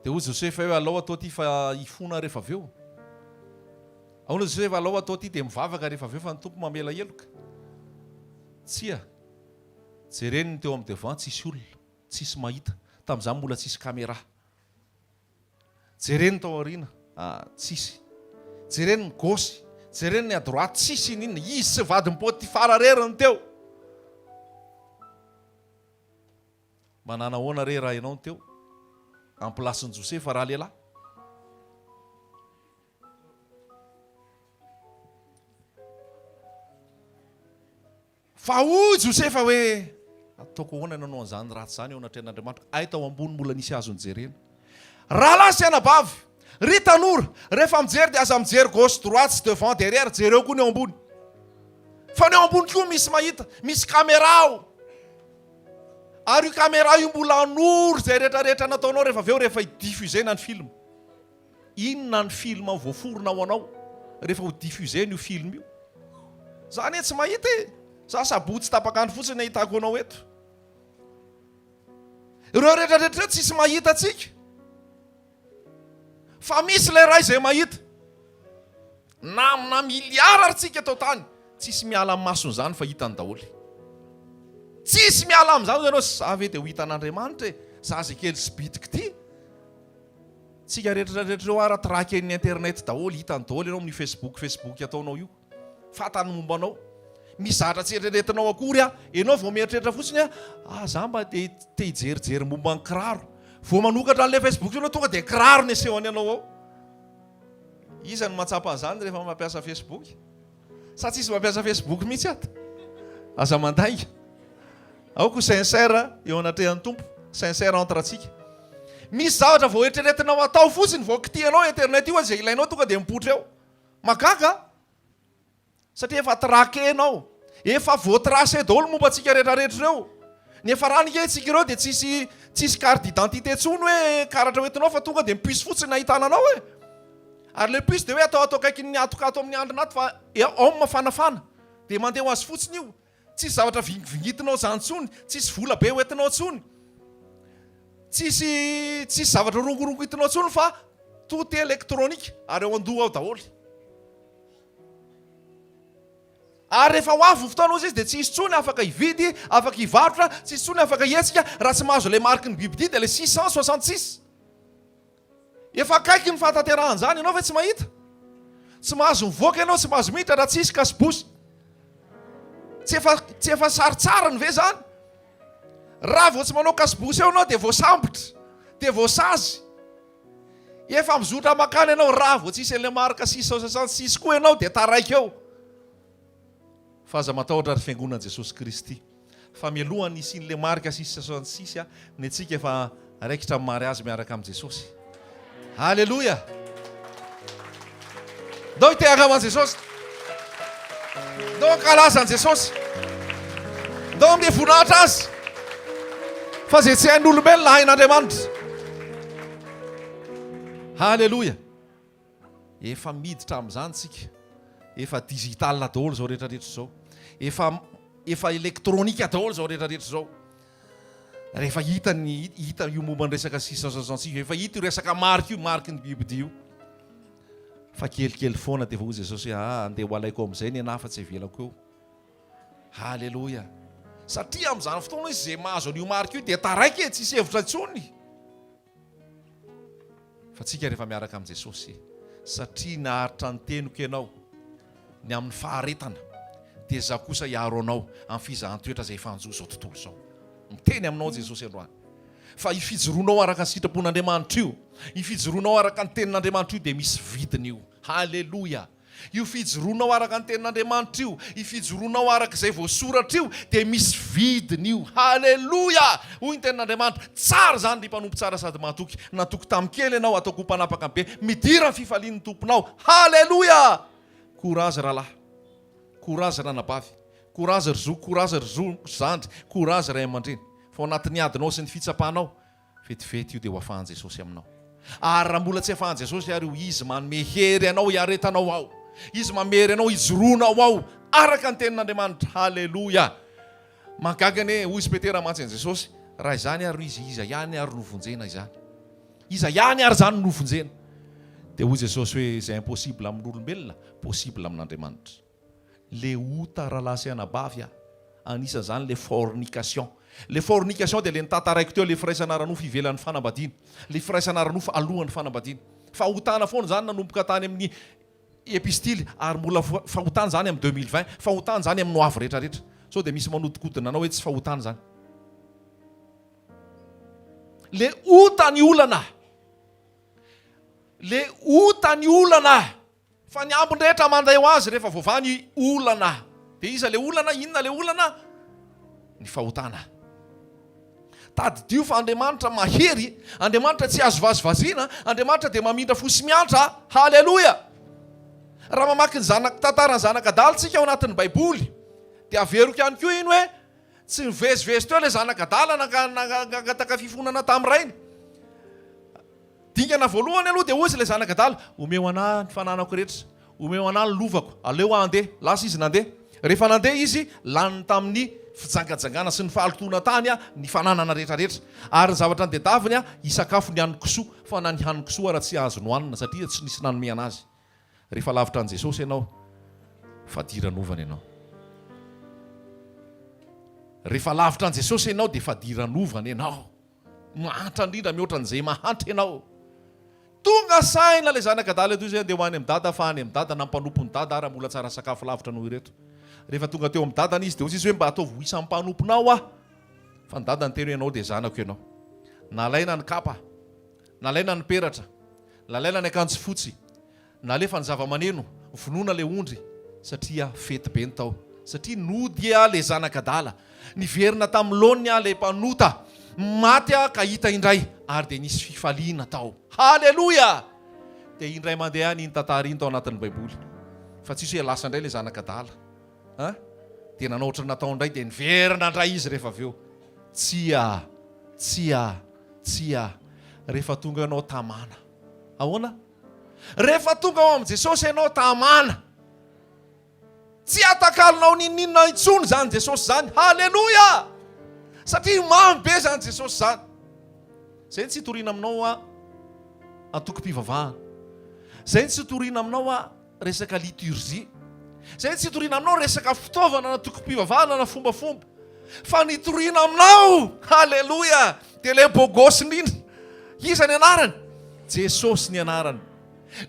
Dia hoy Josefa hoe alao atao ty fa hifona rehefa avy eo. Ahoana Josefa alao atao ty dia mivavaka rehefa avy eo fa ny tompo mamela heloka. Tsia. Jereny teo amin'ny devant tsisy olona, tsisy mahita. Tamin'izany mbola tsisy caméra. Jereny tao aoriana, tsisy. Jereny ny gauche, jereny ny à droite, tsisy ninona. Izy sy vadiny Potifara reriny teo. Manana ahoana re raha ianao teo en place ny Josefa raha lehilahy? Fa hoy Josefa hoe ataoko ahoana nanao an'izany ratsy izany eo anatrehan'Andriamanitra. Ay tao ambony mbola nisy azony jerena. Rahalahy sy anabavy, ry tanora, rehefa mijery dia aza mijery gauche droite sy devant derrière, jereo koa ny eo ambony. Fa ny eo ambony koa misy mahita, misy caméra ao. Ary io caméra io mbola anoro zay rehetrarehetra nataonao rehefa avy eo rehefa hidiffusena ny film. Inona ny film voaforona ao anao rehefa ho diffusena io film io? Zany tsy mahita e. Za sabotsy tapakandro fotsiny ahitako anao eto. Ireo rehetrarehetra tsisy mahita atsika. Fa misy le ray izay mahita. Na miliara aritsika atao tany, tsisy miala amin'ny masony zany fa hitany daholo. Tsisy miala amin'izany ianao, za ve dia ho hitan'Andriamanitra e, za zay kely sy bitika ity. Tsika rehetrarehetra eo ara-traky ny internet daholo, hitany daholo ianao amin'ny Facebook ataonao io. Fatany momba anao. Mizatra tsy eritreretinao akory ianao vao mieritreritra fotsiny za mba te hijerijery momba ny kiraro. Vao manokatra an'ilay Facebook ianao tonga dia kiraro ny asehony ianao ao. Iza ny mahatsapa an'izany rehefa mampiasa Facebook? Sa tsisy mampiasa Facebook mihitsy ato? Aza mandainga. Aoko sincère eo anatrehan'ny tompo, sincère entre atsika. Misy zavatra vao eritreretinao atao fotsiny, vao kitihanao internet io izay ilainao tonga dia mipotra eo. Magaga. Satria efa traquenao, efa voatracé daholo momba antsika rehetrarehetra ireo. Nefa raha niketsika ireo dia tsisy carte d'identité tsony hoe karatra hoentinao fa tonga dia mipuisy fotsiny nahitananao e. Ary le puisy dia hoe atao akaiky ny atokato amin'ny andro anaty fa ao mafanafana dia mandeha ho azy fotsiny io. Tsisy zavatra vingitinao zany tsony, tsisy vola be hoentinao tsony, tsisy zavatra rongorongo hitinao tsony fa tout électronique ary ao andoha ao daholo. Ary rehefa ho avy fotoana izy dia tsisy tsony afaka hividy, afaka hivarotra, tsisy tsony afaka hihetsika raha tsy mahazo le mariky ny bibidia dia le 666. Efa akaiky ny fahatanterahany zany ianao fa tsy mahita. Tsy mahazo mivoaka ianao, tsy mahazo miditra raha tsisy kasibosy. Tsy efa saritsara ny ve zany? Raha vao tsy manao kasibosy eo ianao dia voasambotra, dia voasazy. Efa mizotra makany ianao raha vao tsisy le marika 666 koa ianao dia taraiky eo. Fa aza matahotra ary fiangonan'i Jesosy Kristy. Fa mialohany isiany le marika 666 ny antsika efa raikitra amin'ny mariazy miaraka amin'i Jesosy. Halleluja! Dao hitehaka amin'i Jesosy. Dao ankalaza an'i Jesosy. Dao amin'ny voninahitra azy. Fa izay tsy hain'olombelona hain'Andriamanitra. Halleluja! Efa miditra amin'izany tsika. Efa digital daholo zao rehetrarehetra zao. Efa elektronika daholo zao rehetrarehetra zao. Rehefa hita io momba ny resaka 666, efa hita io resaka mariky io, mariky ny bibidia io. Fa kelikely foana dia hoy Jesosy hoe andeha ho alaiko amin'izay ny anahy fa tsy avelako eo. Halleluja! Satria amin'izany fotoana izy izay mahazo an'io mariky io dia taraiky tsisy hevitra intsony. Fa tsika rehefa miaraka amin'i Jesosy, satria naharitra ny teniko ianao ny amin'ny faharetana dia za kosa hiaro anao amin'ny fizahan-toetra izay fanjo zao tontolo zao. Miteny aminao Jesosy androany. Fa ifijoroanao araka ny sitrapon'Andriamanitra io, ifijoroanao araka ny tenin'Andriamanitra io dia misy vidiny io. Halleluja! Io fijoroanao araka ny tenin'Andriamanitra io, ifijoroanao araka izay voasoratra io dia misy vidiny io. Halleluja! Hoy ny tenin'Andriamanitra, tsara zany ny mpanompo tsara sady mahatoky. Natoky tamin'ny kely ianao ataoko mpanapaka be, midira ny fifalian'ny tomponao. Halleluja! Courage rahalahy, courage ranabavy, courage ry zo, courage ry zo zandry, courage ray aman-dreny. Fa ao anatin'ny adinao sy ny fitsapanao, vetivety io dia ho afahan'i Jesosy aminao. Ary raha mbola tsy afahan'i Jesosy ary izy manome hery anao hiaretanao ao, izy mamery anao hijoroanao ao araka ny tenin'Andriamanitra. Halleluja! Mahagagany hoy izy Petera mantsy an'i Jesosy, raha izany ary iza ihany ary novonjena izany. Iza ihany ary zany novonjena. Dia hoy Jesosy hoe izay impossible amin'olombelona, possible amin'Andriamanitra. Le ota rahalahy sy anabavy anisan'izany le fornication. Le fornication dia le nitantaraiko teo le firaisana ara-nofo ivelan'ny fanambadiana, le firaisana ara-nofo alohan'ny fanambadiana. Fahotana foana zany nanomboka tany amin'ny epistily ary mbola fahotana zany amin'ny 2020, fahotana zany amin'ny hoavy rehetrarehetra. So dia misy manodikodina anao hoe tsy fahotana zany. Le ota ny olana, le ota ny olana, fa ny ambiny rehetra manday ho azy rehefa voavany olana. Dia iza le olana? Inona le olana? Ny fahotana. Tadidio fa Andriamanitra mahery, Andriamanitra tsy azo vazivaziana, Andriamanitra dia mamindra fosy miantra. Halleluja! Raha mamaky ny tantaran'ny zanak'Adala tsika ao anatin'ny Baiboly dia averiko ihany koa iny hoe tsy nivezivezy teo ilay zanak'Adala nangataka fifonana tamin'ny rainy. Dingana voalohany aloha dia hozy ilay zanak'Adala, omeo anahy ny fananako rehetra, omeo anahy ny lovako, aleo andeha. Lasa izy nandeha. Rehefa nandeha izy laniny tamin'ny fijangajangana sy ny fahalotona tany ny fananana rehetrarehetra. Ary ny zavatra nitadiaviny hisakafo ny hanin-kisoa, fa na ny hanin-kisoa raha tsy azo nohanina satria tsy nisy nanome anazy. Rehefa lavitra an' Jesosy ianao, fa diranovana ianao. Rehefa lavitra an' Jesosy ianao dia fa diranovana ianao. Mahantra indrindra mihoatra an'izay mahantra ianao. Tonga saina ilay zanak'Adala eto izy andeha ho any amin'ny dada, fa any amin'ny dada nampanompo ny dada ary mbola tsara sakafo lavitra noho ireto. Rehefa tonga teo amin'ny dadany izy dia hozy izy hoe mba ataovy ho isan'ny mpanomponao fa ny dada ny teny ianao dia zanako ianao. Nalaina ny kapa, nalaina ny peratra, nalaina ny akanjo fotsy, nalefa ny zava-maneno, vonoina le ondry satria fety be ny tao. Satria nody le zanak'Adala, niverina tamin'ny laoniny le mpanota, maty ka hita indray ary dia nisy fifaliana tao. Halleluja! Dia indray mandeha ny tantara iny tao anatin'ny Baiboly. Fa tsisy hoe lasa indray le zanak'Adala. Dia nanao ohatry natao indray dia niverina indray izy rehefa avy eo. tsy rehefa tonga ianao tamana. Ahoana? Rehefa tonga ao amin'i Jesosy ianao tamana, tsy atakalinao ninina intsony zany Jesosy zany. Haleloia! Satria mamy be zany Jesosy zany. Zay tsy hitoriana aminao antokom-pivavahana. Zay tsy hitoriana aminao resaka liturgie. Zay tsy hitoriana aminao resaka fitaovana na antokom-pivavahana na fombafomba. Fa nitoriana aminao, haleloia, dia ilay bôgosy indrindra. Iza ny anarany? Jesosy ny anarany.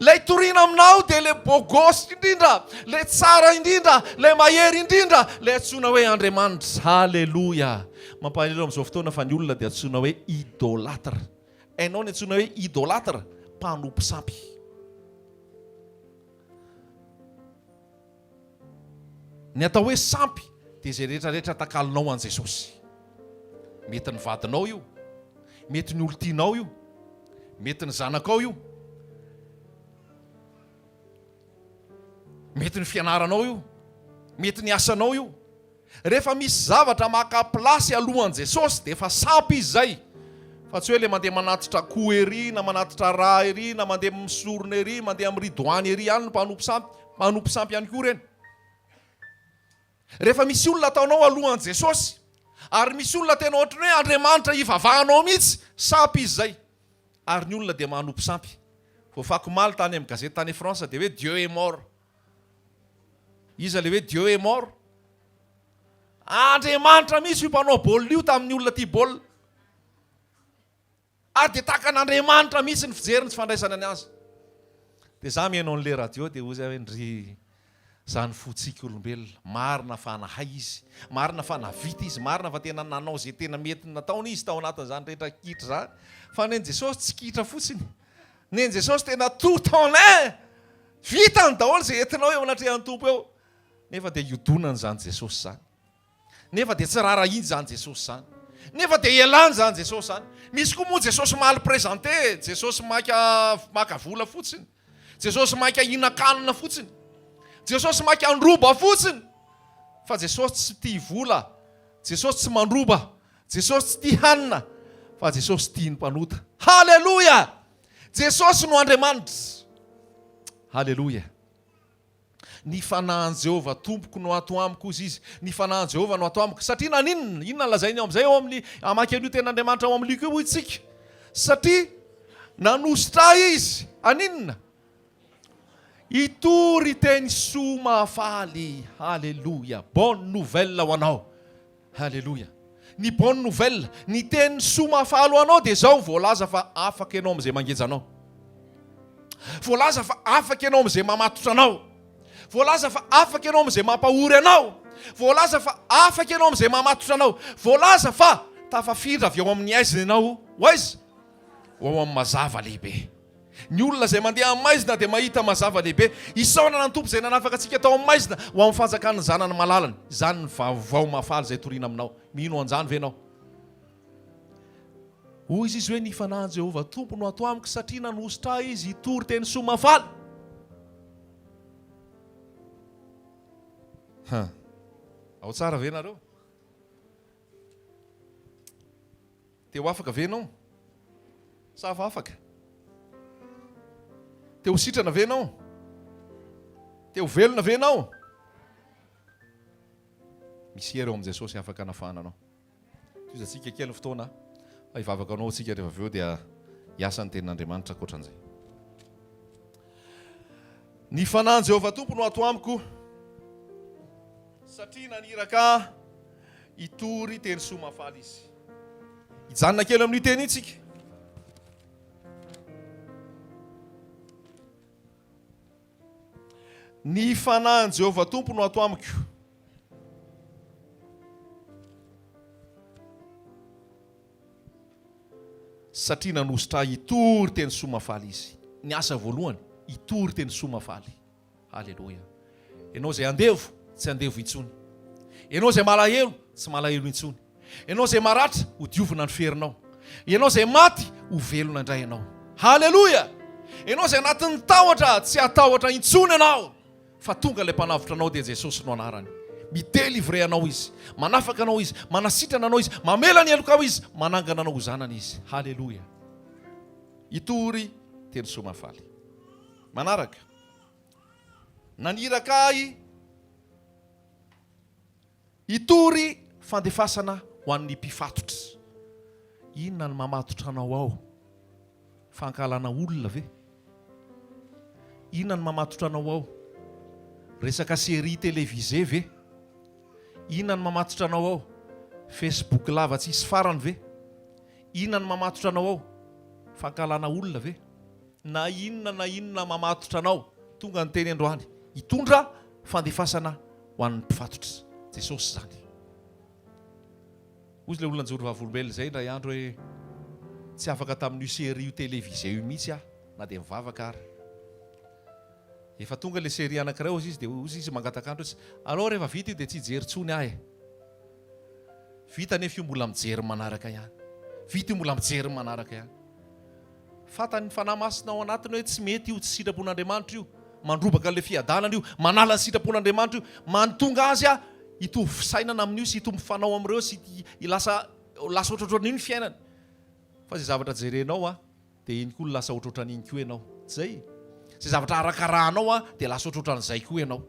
Ilay toriana aminao dia ilay bôgosy indrindra, ilay tsara indrindra, ilay mahery indrindra, ilay antsoina hoe Andriamanitra. Haleloia. Mampahalelo amin'izao fotoana fa ny olona dia antsoina hoe idolatra. Hainao ny antsoina hoe idolatra? Mpanompo sampy. Ny atao hoe sampy dia izay rehetrarehetra takalinao an Jesosy. Mety ny vadinao io, mety ny olon-tianao io, mety ny zanakao io, mety ny fianaranao io, mety ny asanao io. Rehefa misy zavatra maka-plasy alohan'i Jesosy dia efa sampy izy zay. Fa tsy hoe ilay mandeha manatitra koho ery, na manatitra rà ery, na mandeha misorona ery, mandeha amin'ny ridoany ery ihany no mpanompo sampy. Mpanompo sampy ihany koa ireny. Rehefa misy olona ataonao alohan'i Jesosy, ary misy olona tena ohatrany hoe Andriamanitra ivavahanao mihitsy, sampy izy zay. Ary ny olona dia manompo sampy. Voafako maly tany amin'ny gazety tany France dia hoe Dieu est mort. Iza le hoe Dieu est mort? Andriamanitra mihitsy io mpanao baolina io tamin'ny olona tia baolina. Dia takan'Andriamanitra mihitsy ny fijery ny tsy fandraisana ny azy. Dia za mihainao an'ilay radio dia hoy hoe ndry zany fotsika olombelona, marina fa nahay izy, marina fa navita izy, marina fa tena nanao izay tena mety nataony izy tao anatin'izany rehetra kitra zany. Fa ny Jesosy tsy kitra fotsiny. Ny Jesosy tena tout en un. Vita ny daholo izay entinao eo anatrehan'ny tompo eo. Nefa dia iodonany zany Jesosy zany. Nefa dia tsy rarahiny zany Jesosy zany. Nefa dia ialany zany Jesosy zany. Misy koa moa Jesosy mal présenté, Jesosy maka vola fotsiny, Jesosy maka hinan-kanina fotsiny, Jesosy maka androba fotsiny. Fa Jesosy tsy tia vola, Jesosy tsy mandroba, Jesosy tsy tia hanina, fa Jesosy tia ny mpanota. Haleloia! Jesosy no Andriamanitra. Haleloia! Ny fanahin'i Jehovah tompoko no ato amiko izy. Ny fanahin'i Jehovah no ato amiko. Satria naninona? Inona lazainy ao amin'izay ao amin'ny amaky an'io ten'Andriamanitra ao amin'ny liko io itsika. Satria nanositra izy. Aninona? Itory teny soa mahafaly. Haleluia. Bonne nouvelle ho anao. Haleluia. Ny bonne nouvelle, ny teny soa mahafaly ho anao dia zao, voalaza fa afaka ianao amin'izay mangeja anao. Voalaza fa afaka ianao amin'izay mamatotra anao. Voalaza fa afaka ianao amin'izay mampahory anao. Voalaza fa afaka ianao amin'izay mamatotra anao. Voalaza fa tafafindra avy ao amin'ny aizina ianao. Hoaiza? Ho ao amin'ny mazava lehibe. Ny olona izay mandeha amin'ny maizina dia mahita mazava lehibe. Isaona ny tompo izay nanafaka antsika tao amin'ny maizina ho amin'ny fanjakana ny zanany malalany. Izany ny vaovao mahafaly izay toriana aminao. Mino an'izany ve ianao? Hoy izy hoe ny fanahin'i Jehovah tompo no ato amiko satria nanositra izy hitory teny soa mahafaly. Ao tsara ve nareo? Teo afaka ve ianao? Sa fa afaka? Teo sitrana ve ianao? Teo velona ve ianao? Misy hery ao amin'i Jesosy afaka anafahana anao. Toizantsika kely ny fotoana, hivavaka anao antsika rehefa avy eo dia hiasa ny tenin'Andriamanitra ankoatran'izay. Ny fanahin'i Jehovah tompo no ato amiko satria naniraka hitory teny soa mahafaly izy. Hijanona kely amin'ny teny itsika. Ny fanahin'i Jehovah tompo no ato amiko satria nanositra hitory teny soa mahafaly izy. Ny asa voalohany, hitory teny soa mahafaly. Haleloia. Ianao izay andevo, tsy andevo intsony. Ianao izay malahelo, tsy malahelo intsony. Ianao izay maratra, ho diovina ny ferinao. Ianao izay maty, ho velona indray ianao. Haleloia! Ianao izay anatin'ny tahotra, tsy hatahotra intsony ianao. Fa tonga ilay mpanavotra anao dia Jesosy no anarany. midélivre anao izy, manafaka anao izy, manasitrana anao izy, mamela ny elokao izy, manangana anao ho zanany izy. Halleloia. Itory teny somafaly. Manaraka naniraka ahy itory fandefasana ho an'ny mpifatotra. Inona ny mamatotra anao ao? Fankalana olona ve? Inona ny mamatotra anao ao? Resaka série télévisée ve? Inona ny mamatotra anao ao? Facebook lava tsisy farany ve? Inona ny mamatotra anao ao? Fankalana olona ve? Na inona mamatotra anao? Tonga ny teny androany, hitondra fandefasana ho an'ny mpifatotra. Jesosy zany. Ozy le olona njoro vavolombelona zay ndray andro hoe tsy afaka tamin'io série télévisé io mihitsy aho, na dia mivavaka ary. Efa tonga le série anankiray ozy izy dia ozy izy mangatakandro izy. Alors rehefa vita io dia tsy hijery tsony ahy. Vita nefa io mbola mijery manaraka ihany. Vita io mbola mijery manaraka ihany. Fatany fanahy masina ao anatiny hoe tsy mety io, tsy sitrapon'Andriamanitra io. Mandrobaka le fiadanana io, manala ny sitrapon'Andriamanitra io, mantonga azy a hitovy fisainana amin'io sy hitovy mifanao amin'ireo sy lasa ohatrohatran'io ny fiainany. Fa zay zavatra jerenao a dia iny koa lasa ohatrohatran'iny koa ianao. Zay. Zay zavatra arakarahanao a dia lasa ohatrohatran'izay koa ianao.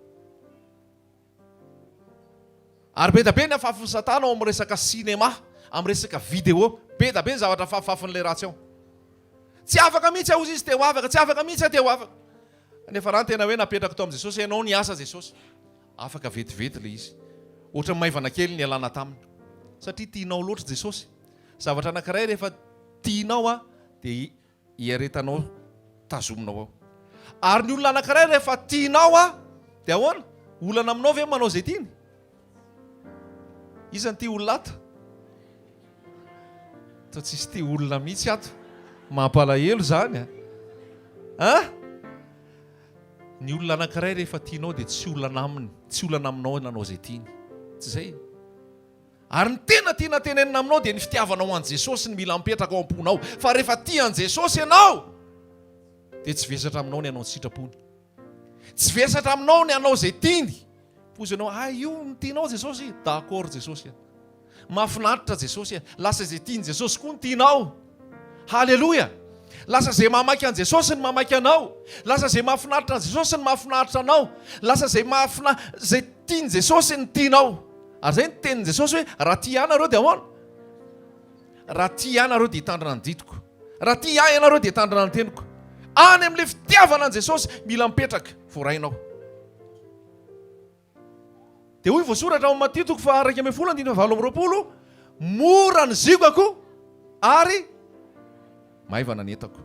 Ary be da be ny afafon'ny Satana ao amin'ny resaka sinema, amin'ny resaka vidéo, be da be ny zavatra fafafon'ilay ratsy ao. Tsy afaka mihitsy aho izy teo afaka, tsy afaka mihitsy teo afaka. Nefa raha tena hoe napetraka tao amin'i Jesosy, ianao ny asa Jesosy. Afaka vetivety le izy. Ohatra maivana kely ny alana taminy. Satria tianao loatra Jesosy. Zavatra anankiray rehefa tianao a dia hiaretanao, tazominao ao. Ary ny olona anankiray rehefa tianao a dia ahoana? Olana aminao ve manao izay tiany? Iza ny tia olona ato? Toa tsisy tia olona mihitsy ato. Mampalahelo zany a. Ny olona anankiray rehefa tianao dia tsy olana aminy, tsy olana aminao nanao izay tiany. Tsy izay. Ary ny tena tiana tenenina aminao dia ny fitiavanao an' Jesosy ny mila mipetraka ao am-ponao. Fa rehefa tia an Jesosy ianao dia tsy vesatra aminao ny hanao ny sitrapony. Tsy vesatra aminao ny hanao izay tiany. Pozy ianao, io ny tianao Jesosy. D'accord Jesosy. Mahafinaritra Jesosy. Lasa izay tiany Jesosy koa ny tianao. Halleloia. Lasa izay mamaky an Jesosy ny mamaky anao. Lasa izay mahafinaritra an Jesosy ny mahafinaritra anao. Lasa izay izay tiany Jesosy ny tianao. Ary zay ny tenin Jesosy hoe raha tia anareo dia ahoana? Raha tia anareo dia hitandrina ny ditiko. Raha tia ahy ianareo dia hitandrina ny teniko. Any amin'ilay fitiavana an Jesosy mila mipetraka voarainao. Dia hoy voasoratra ao Matteo 6:20, mora ny zigako ary maivana ny entako.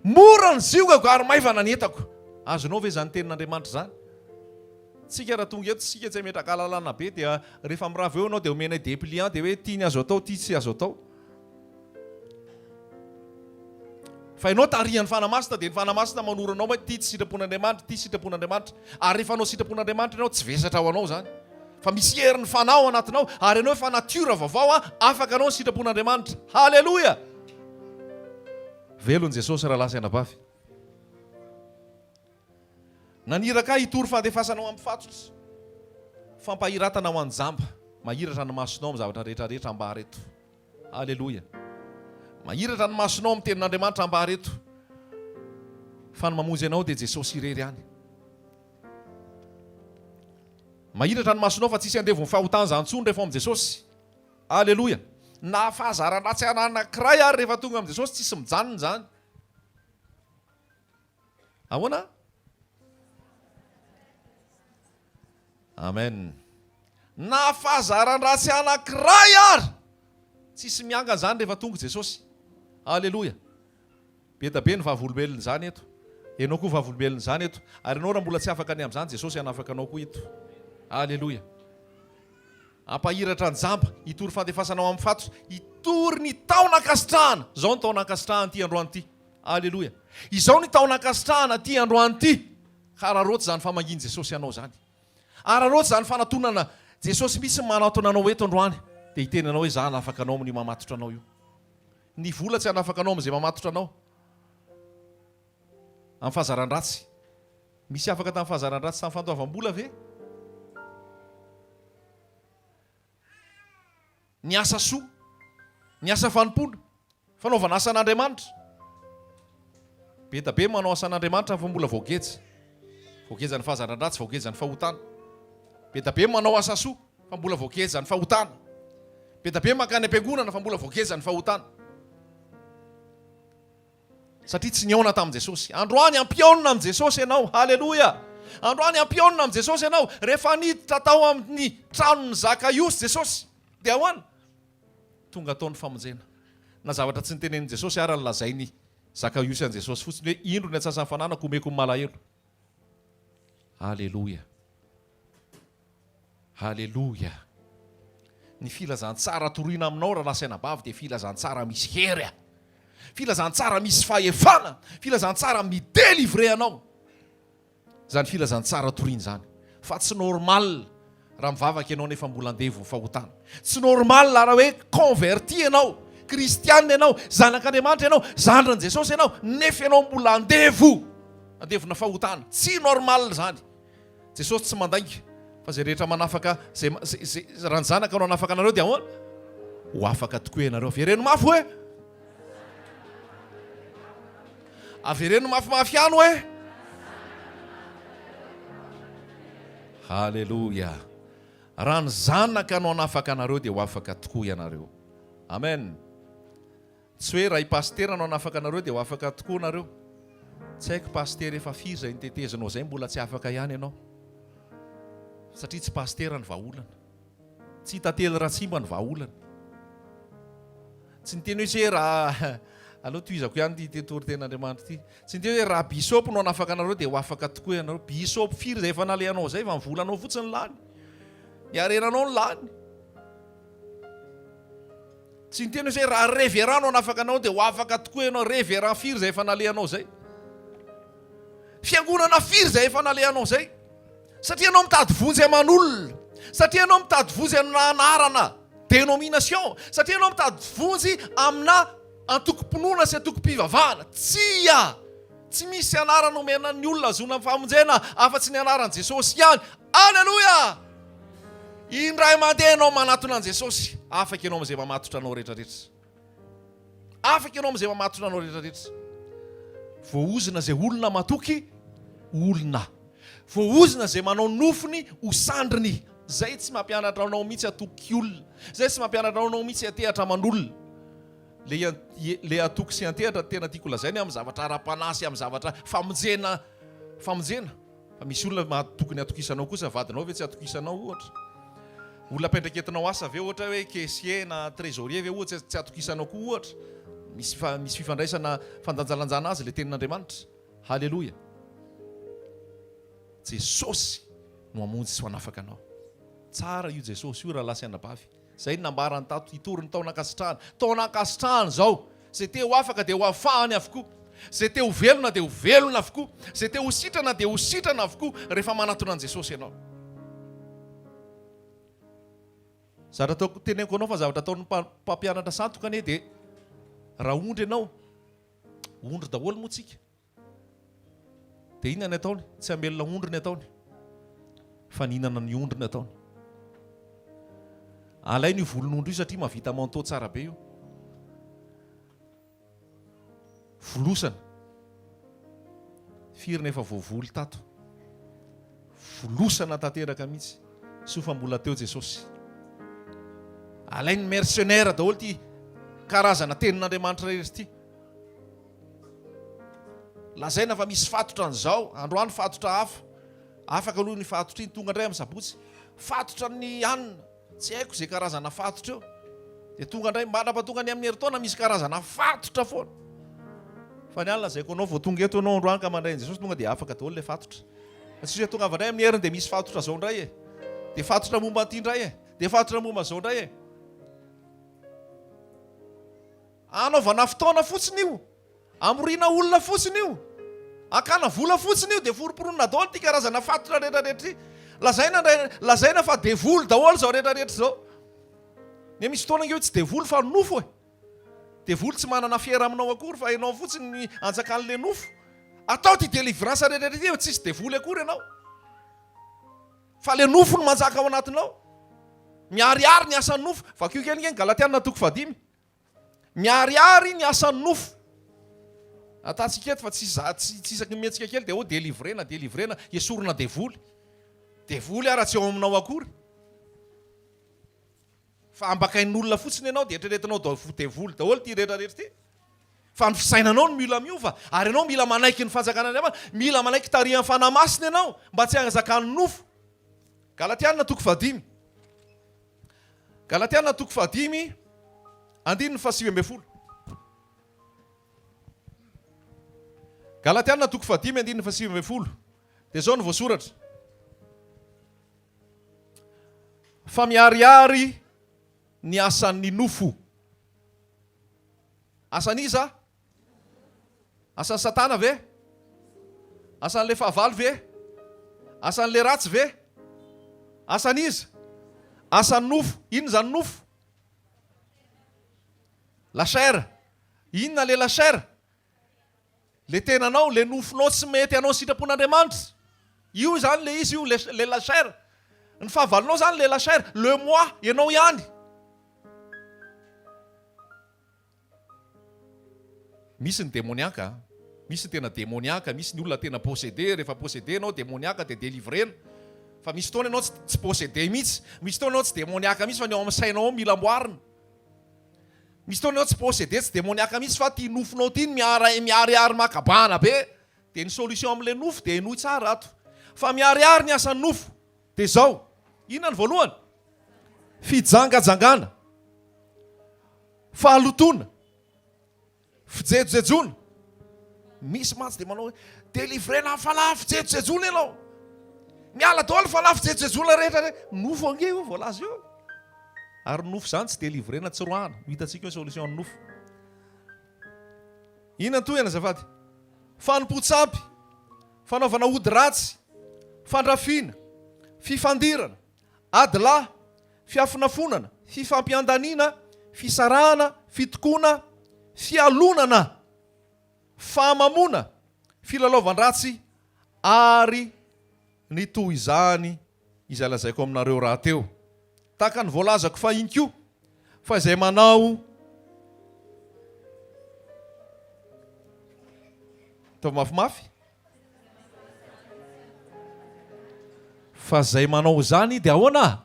Mora ny zigako ary maivana ny entako. Azonao ve zany tenin'Andriamanitra zany? Tsika raha tonga eto, tsika tsy metraka alalana be dia rehefa mirava eo anao dia omena dépliant dia hoe tia ny azo atao, tia tsy azo atao. Fa ianao tarihan'ny fanamasina dia ny fanamasina manoro anao hoe tia tsy sitrapon'Andriamanitra, tia sitrapon'Andriamanitra. Ary rehefa anao sitrapon'Andriamanitra ianao tsy vesatra ho anao zany. Fa misy herin'ny fanao anatinao ary ianao efa natiora vaovao a, afaka anao ny sitrapon'Andriamanitra. Halleloia. Velon Jesosy raha lasa anabavy. Naniraka hitory fandefasana ao amin'ny fatotra. Fampahiratana ho an-jamba. Mahiratra ny masonao amin'ny zavatra rehetrarehetra ambahareto. Halleloia. Mahiratra ny masonao amin'ny tenin'Andriamanitra ambahareto. Fa ny mamonjy anao dia Jesosy irery ihany. Mahiratra ny masonao fa tsisy andevon'ny fahotana intsony rehefa amin'ny Jesosy. Halleloia. Na fahazaran-dratsy anankiray ary rehefa tonga amin'ny Jesosy tsisy mijanona zany. Ahoana? Amen. Na fahazaran-dratsy anankiray ary tsisy miangana zany rehefa tonga Jesosy. Halleloia. Be da be ny vavolombelona zany eto. Ianao koa vavolombelona zany eto. Ary ianao raha mbola tsy afaka any amin'izany, Jesosy hanafaka anao koa eto. Halleloia. Ampahiratra ny jamba, hitory fandefasanao amin'ny fatotra, hitory ny taona kasitrahana. Izao ny taona kasitrahana ty androany ty. Halleloia. Izao ny taona kasitrahana ty androany ty. Hararotsy zany famanginy Jesosy anao zany. Hararotsy zany fanatonana Jesosy misy manatona anao eto androany. Dia hitenanao hoe za hanafaka anao amin'ny mamatotra anao io. Ny vola tsy hanafaka anao amin'izay mamatotra anao. Amin'ny fahazaran-dratsy. Misy afaka tamin'ny fahazaran-dratsy tamin'ny fandoavam-bola ve? ny asa soa, ny asa fanompona, fanaovana asan'Andriamanitra. Be da be manao asan'Andriamanitra fa mbola voageja. Voageja ny fahazaran-dratsy, voageja ny fahotana. Be da be manao asa soa fa mbola voageja ny fahotana. Be da be makany am-piangonana fa mbola voageja ny fahotana. Satria tsy niaona tamin'i Jesosy. Androany ampiaonina amin'i Jesosy ianao. Halleloja. Androany ampiaonina amin'i Jesosy ianao. Rehefa niditra tao amin'ny tranon'ny Zakaiosy Jesosy, dia ahoana? Tonga ataony famonjena. Na zavatra tsy nitenenin'i Jesosy ary lazainy Zakaiosy an'i Jesosy fotsiny hoe indro ny atsasany fananako omeko ny malahelo. Halleloja. Halleloja. Ny filazantsara toriana aminao raha lasaina bavy dia filazantsara misy hery. Filazantsara misy fahefana, filazantsara midélivrer anao. Zany filazantsara toriana zany. Fa tsy normal raha mivavaka ianao nefa mbola andevo fahotana. Tsy normal raha hoe converti ianao, kristianina ianao, zanak'Andriamanitra ianao, zandrin'i Jesosy ianao, nefa ianao mbola andevona fahotana. Tsy normal zany. Jesosy tsy mandainga. Fa zay rehetra manafaka, raha ny zanaka no anafaka anareo dia ahoana? Ho afaka tokoa ianareo. Avereno mafy hoe? Avereno mafimafy ihany hoe? Halleloja. Raha ny zanaka no anafaka anareo dia ho afaka tokoa ianareo. Amen. Tsy hoe raha i pastera no anafaka anareo dia ho afaka tokoa anareo. Tsy haiko pastera efa firy zay nitetezinao zay mbola tsy afaka ihany ianao. Satria tsy pastera ny vahaolana. Tsy tantely ratsimba ny vahaolana. Tsy niteny hoe raha aloha toizako ihany ty tetoriten'Andriamanitra ty. Tsy niteny hoe raha bisopy no anafaka anareo dia ho afaka tokoa ianareo. Bisopy firy zay efa nalehanao zay fa ny volanao fotsiny lany. Ny arenanao ny lany. Tsy niteny hoe raha révérend no anafaka anao dia ho afaka tokoa ianao. Révérend firy zay efa nalehanao zay. Fiangonana firy zay efa nalehanao zay. Satria ianao mitady vonjy aman'olona. Satria ianao mitady vonjy amina anarana dénomination. Satria ianao mitady vonjy amina antokom-pinoana sy antokom-pivavahana. Tsy misy anarana omena ny olona azona amin'ny famonjena afa-tsy ny anaran'i Jesosy ihany. Alleluia. Indray mandeha ianao manatona an'i Jesosy, afaka ianao amin'izay mamatotra anao rehetrarehetra. Afaka ianao amin'izay mamatotra anao rehetrarehetra. Voaozina izay olona matoky olona. Voaozina izay manao nofiny ho sandriny. Zay tsy mampianatra anao mihitsy atoky olona. Zay tsy mampianatra anao mihitsy atehatra aman'olona. Le atoky sy antehatra tena tiako lazainy amin'ny zavatra ara-panasy, amin'ny zavatra famonjena. Fa misy olona mahatokony atokisanao kosa vadinao ve tsy atokisanao ohatra. Olona mpendraketinao asa ve ohatra hoe caissier na trésorier ve ohatra tsy atokisanao koa ohatra. Misy fifandraisana fandanjalanjana azy le tenin'Andriamanitra. Halleluja. Jesosy no amonjy sy ho anafaka anao. Tsara io Jesosy io raha lasaina bavy. Zay nambarany tato hitoriny tao nakasitrahana. Tao nakasitrahana zao. Zay te ho afaka dia ho afahany avokoa. Zay te ho velona dia ho velona avokoa. Zay te ho sitrana dia ho sitrana avokoa rehefa manatona an' Jesosy ianao. Zavatra ataoko teneniko anao fa zavatra ataon'ny mpampianatra santoka anie dia raha ondry ianao, ondry daholo moa tsika. Dia inona ny ataony? Tsy hamelona ondry ny ataony. Fa ninana ny ondry ny ataony. Alainy io volon'ondry io satria mahavita manto tsara be io. Volosana. Firy nefa voavoly tato. Volosana tanteraka mihitsy. Sofa mbola teo Jesosy. Alainy mercenaire daholo ty karazana tenin'Andriamanitra rehetra ty. Lazaina fa misy fatotra an'izao, androany fatotra hafa. Afaka aloha ny fatotra iny tonga indray amin'ny sabotsy. Fatotra ny anina, tsy haiko izay karazana fatotra eo. Dia tonga indray mandrapatonga ny amin'ny herintaona misy karazana fatotra foana. Fa ny alina zaiko anao vao tonga eto anao androany ka mandray Jesosy tonga dia afaka daholo ilay fatotra. Tsy hoe tonga avy indray amin'ny heriny dia misy fatotra zao indray e. Dia fatotra momba aty indray e. Dia fatotra momba zao indray e. Anaovana fotoana fotsiny io. Amorina olona fotsiny io. Akana vola fotsiny io dia foroporonina daholo ty karazana fatotra rehetrarehetra. Lazaina fa devoly daholo zao rehetrarehetra zao. Ne misy fotoana io tsy devoly fa nofo e. Devoly tsy manana fiera aminao akory fa ianao fotsiny ny anjakan'le nofo. Atao ty délivrance rehetrarehetra io tsisy devoly akory ianao. Fa le nofo no manjaka ao anatinao. Miariary ny asan'ny nofo. Vakio kelikely Galatiana 5. Miariary ny asan'ny nofo. Atatsika eto fa tsy isaky mihetsika kely dia delivrena esorina devoly. Devoly ara tsy eo aminao akory. Fa ambakain'olona fotsiny ianao dia eritreretinao devoly daholo ty rehetrarehetra ty. Fa ny fisainanao no mila miova. Ary ianao mila manaiky ny fanjakana Andriamanitra. Mila manaiky tarihan'ny fanahy masina ianao mba tsy hangazakan'ny nofo. Galatiana 5. Galatiana 5 andininy 7. Galatiana 5 andininy 7. Dia zao no voasoratra. Fa miariary ny asan'ny nofo. Asan'iza? Asan'ny satana ve? Asan'le fahavalo ve? Asan'le ratsy ve? Asan'iza? Asan'ny nofo. Inona zany nofo? La chair. Inona le la chair? Le tenanao, le nofonao tsy mety anao sitrapon'Andriamanitra. Io zany le izy io, le la chair. Ny fahavalonao zany le la chair. Le moi, ianao ihany. Misy ny démoniaka. Misy ny tena démoniaka. Misy ny olona tena possédé. Rehefa possédé anao démoniaka dia délivrena. Fa misy fotoana ianao tsy possédé mihitsy. Misy fotoana ianao tsy démoniaka mihitsy fa ny ao amin'ny sainao mila amboarina. Misy fotoana ianao tsy possédé, tsy démoniaka mihitsy fa ty nofonao ty miariary makabana be. Dia ny solution amin'ilay nofo dia enoy tsara ato. Fa miariary ny asan'ny nofo. Dia zao. Inona ny voalohany? Fijangajangana. Fahalotona. Fijejojejona. Misy mantsy dia manao hoe délivrena amin'ny falahy fijejojejona ianao. Miala daholo falahy fijejojejona rehetra. Nofo ange io voalaza io. Ary nofo zany tsy délivrena tsy roahana. Hitantsika hoe solution ny nofo. Inona toy azafady? Fanompotsapy. Fanaovana ody ratsy. Fandrafiana. Fifandirana. Adila. Fiafinafonana. Fifampiandaniana. Fisarahana. Fitokona. Fialonana. Famamona. Filalaovan-dratsy. Ary ny toy izany izay lazaiko aminareo raha teo. Tahaka ny voalazako fa iny koa. Fa izay manao tao mafimafy. Fa izay manao zany dia ahoana?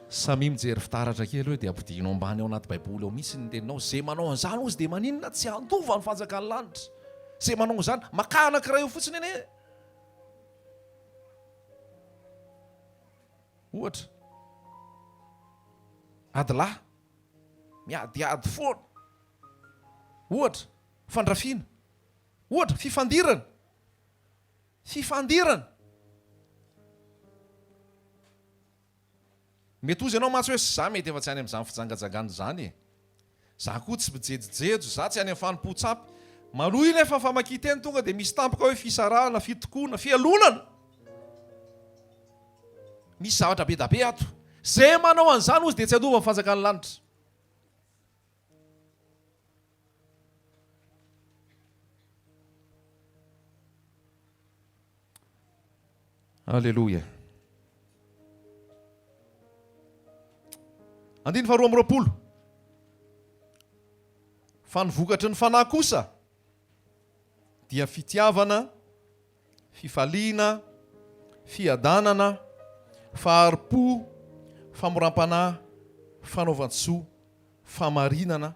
Samy mijery fitaratra kely hoe dia ampidinao ambany ao anaty baiboly ao misy ny teninao. Izay manao an'izany ozy dia maninona tsy handova ny fanjakan'ny lanitra. Izay manao an'izany maka anankiray eo fotsiny ane. Ohatra. Adila. Miadiady foana. Ohatra. Fandrafiana. Ohatra. Fifandirana. Fifandirana. Mety ozy ianao matsy hoe za mety efa tsy any amin'izany fijangajangana zany. Za koa tsy mijejojejo, za tsy any amin'ny fanompotsapy. Maloha iny efa famakiteny tonga dia misy tampoka hoe fisarahana, fitokona, fialonana. Misy zavatra be da be ato. Zay manao an'izany ozy dia tsy adova ny fanjakan'ny lanitra. Alleluia. Andiny 2 fa ny vokatry ny fanahy kosa dia fitiavana, fifaliana, fiadanana, faharipo, famoram-panahy, fanaovan-tsoa, famarinana,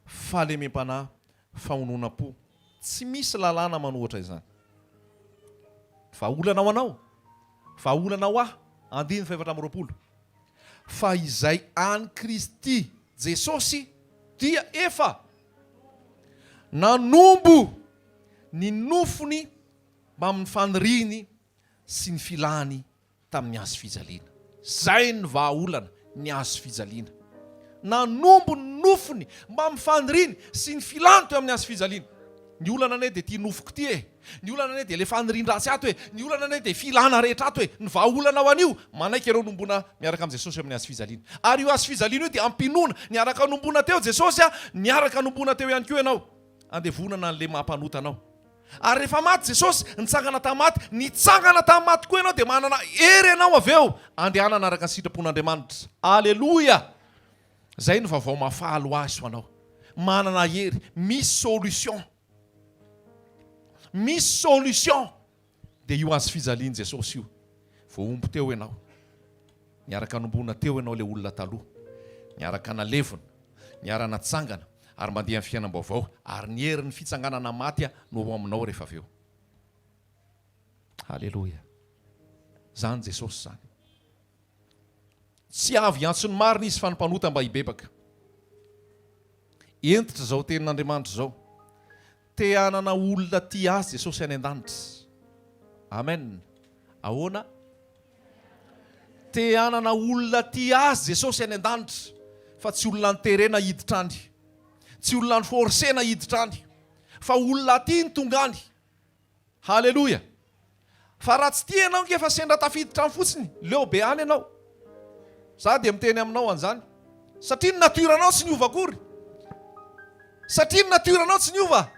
fahalemem-panahy, fahononam-po. Tsy misy lalàna manohatra izany. Vahaolana ho anao, vahaolana ho aho. Andiny 2 fa izay any Kristy Jesosy dia efa nanombo ny nofony mba amin'ny faniriny sy ny filany tamin'ny hazo fijaliana. Zay ny vahaolana, ny hazo fijaliana. Nanombo ny nofony mba amin'ny faniriny sy ny filany teo amin'ny hazo fijaliana. Ny olana ane dia tia nofoko ty e. Ny olana ane dia le fanirian-dratsy ato e. Ny olana ane dia filana rehetra ato e. Ny vahaolana ho an'io manaiky ireo nombona miaraka amin'ny Jesosy amin'ny hazo fijaliana. Ary io hazo fijaliana io dia ampinoana niaraka nombona teo Jesosy a, niaraka nombona teo ihany koa ianao. Andevonana an'le mampanota anao. Ary rehefa maty Jesosy nitsangana tamaty, nitsangana tamaty koa ianao dia manana hery ianao avy eo andehanana araka ny sitrapon'Andriamanitra. Aleloia! Zay ny vaovao mahafahalo azy ho anao. Manana hery, misy solution. Misy solution. Dia io azy fijaliany Jesosy io. Voaomby teo ianao. Niaraka nombona teo ianao ilay olona taloha. Niaraka nalevona, niaraka natsangana, ary mandeha amin'ny fiainam-baovao, ary ny herin'ny fitsanganana maty no ao aminao rehefa avy eo. Halleloia. Zany Jesosy zany. Tsy avy antsony marina izy fa nympanota mba hibebaka. Entitra zao tenin'Andriamanitra zao. Te hanana olona ty azy Jesosy any an-danitra. Amen. Ahoana? Te hanana olona ty azy Jesosy any an-danitra. Fa tsy olona niterena hiditra any. Tsy olona nyforsena hiditra any. Fa olona ty ny tonga any. Halleloia. Fa raha tsy tia ianao nge fa sendra tafiditra any fotsiny, leo be any ianao. Za dia miteny aminao an'izany. Satria ny natiranao tsy niova akory. Satria ny natiranao tsy niova.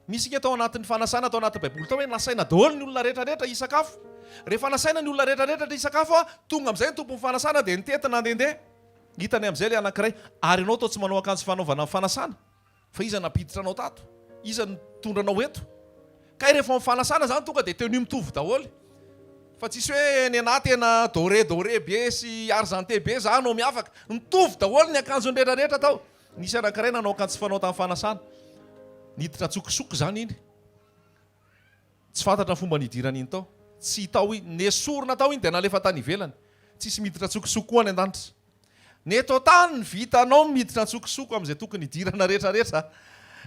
Misy nke tao anatin'ny fanasana, tao anatin'ny Baiboly tao hoe nasaina daholo ny olona rehetrarehetra hisakafo. Rehefa nasaina ny olona rehetrarehetra hisakafo, tonga amin'izay ny tompon'ny fanasana dia nitety nandehandeha. Hitany amin'izay ilay anankiray, ary ianao tao tsy manao akanjo fanaovana amin'ny fanasana. Fa iza napiditra anao tato? Iza nitondra anao eto? Ka rehefa amin'ny fanasana zany tonga dia tenue mitovy daholo. Fa tsisy hoe ny anahy tena doré be sy argenté be za anao miafaka. Mitovy daholo ny akanjo rehetrarehetra tao. Nisy anankiray nanao akanjo tsy fanao tamin'ny fanasana. Niditra tsokosoko zany iny. Tsy fantatra ny fomba nidirany iny tao. Tsy tao nesorina tao iny dia nalefa tany ivelany. Tsisy miditra tsokosoko koa any an-danitra. Neto tany ny vitanao miditra tsokosoko amin'izay tokony hidirana rehetrarehetra.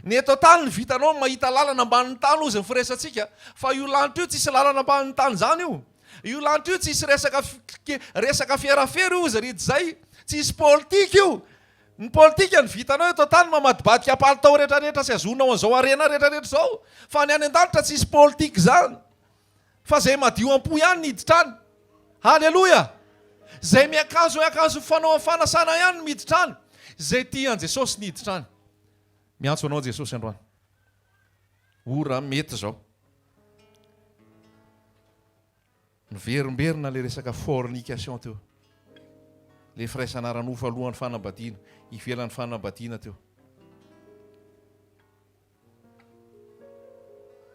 Neto tany ny vitanao mahita lalana ambanin'ny tany ozy ny firesantsika. Fa io lanitra io tsisy lalana ambanin'ny tany zany io. Io lanitra io tsisy resaka fierafery io ry zay. Tsisy politika io. Ny politika ny vitanao eto tany mamadibadika palitao rehetrarehetra sy azonao an'izao arena rehetrarehetra zao. Fa ny any an-danitra tsisy politika zany. Fa zay madio am-po ihany niditra any. Halleloia. Zay miakanjo fanao fanasana ihany miditra any. Zay tian Jesosy niditra any. Miantso anao Jesosy androany. Ora mety zao. Niverimberina le resaka fornication teo. Le firaisana ranofo alohan'ny fanambadiana, ivelan'ny fanambadiana teo.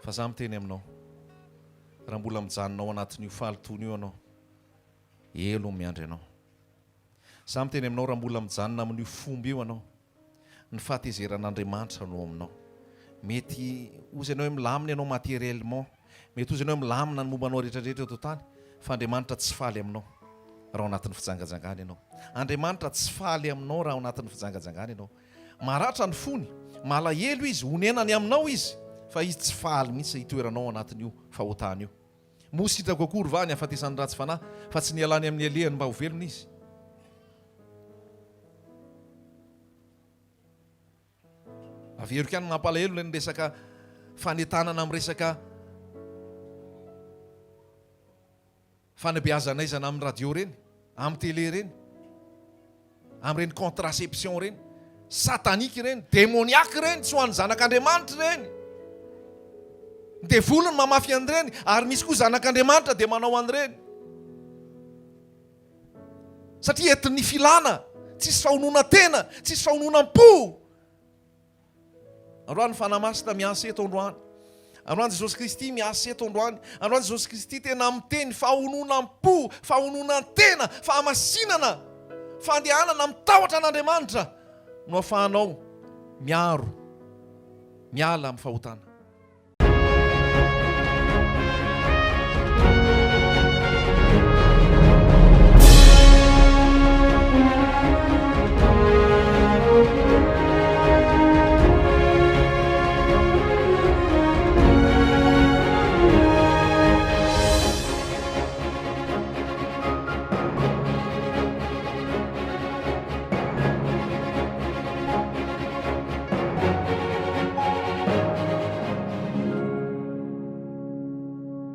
Fa za miteny aminao, raha mbola mijanonao anatin'io falitony io anao, elo miandry anao. Za miteny aminao, raha mbola mijanona amin'io fomba io anao, ny fahatezeran'Andriamanitra no aminao. Mety ozy ianao hoe milamina ianao matériellement, mety ozy ianao hoe milamina ny mombanao rehetrarehetra eto tany, fa Andriamanitra tsy faly aminao raha ao anatin'ny fijangajangana ianao. Andriamanitra tsy faly aminao raha ao anatin'ny fijangajangana ianao. Maratra ny fony, malahelo izy, honenany aminao izy, fa izy tsy faly mihitsy hitoeranao anatin'io fahotana io. Mosy hitako akory va ny ahafatesany ratsy fanahy, fa tsy nialany amin'ny alehany mba ho velona izy. Averiko ihany mampalahelo ny resaka fanetanana amin'ny resaka fanabeazanaizana amin'ny radio reny, amin'ny télé reny, amin'ireny contraception reny, satanique reny, démoniaque reny, tsy ho an'ny zanak'Andriamanitra reny. Dia volony mamafy an'ireny, ary misy koa zanak'Andriamanitra dia manao an'ireny. Satria entin'ny filana, tsisy fahonona tena, tsisy fahononam-po. Androany fanamasina miasa eto androany. Androany Jesosy Kristy miasa eto androany. Androany Jesosy Kristy tena miteny fahononam-po, fahononan-tena, fahamasinana, fandehanana mitahotra an'Andriamanitra no ahafahanao miaro, miala amin'ny fahotana.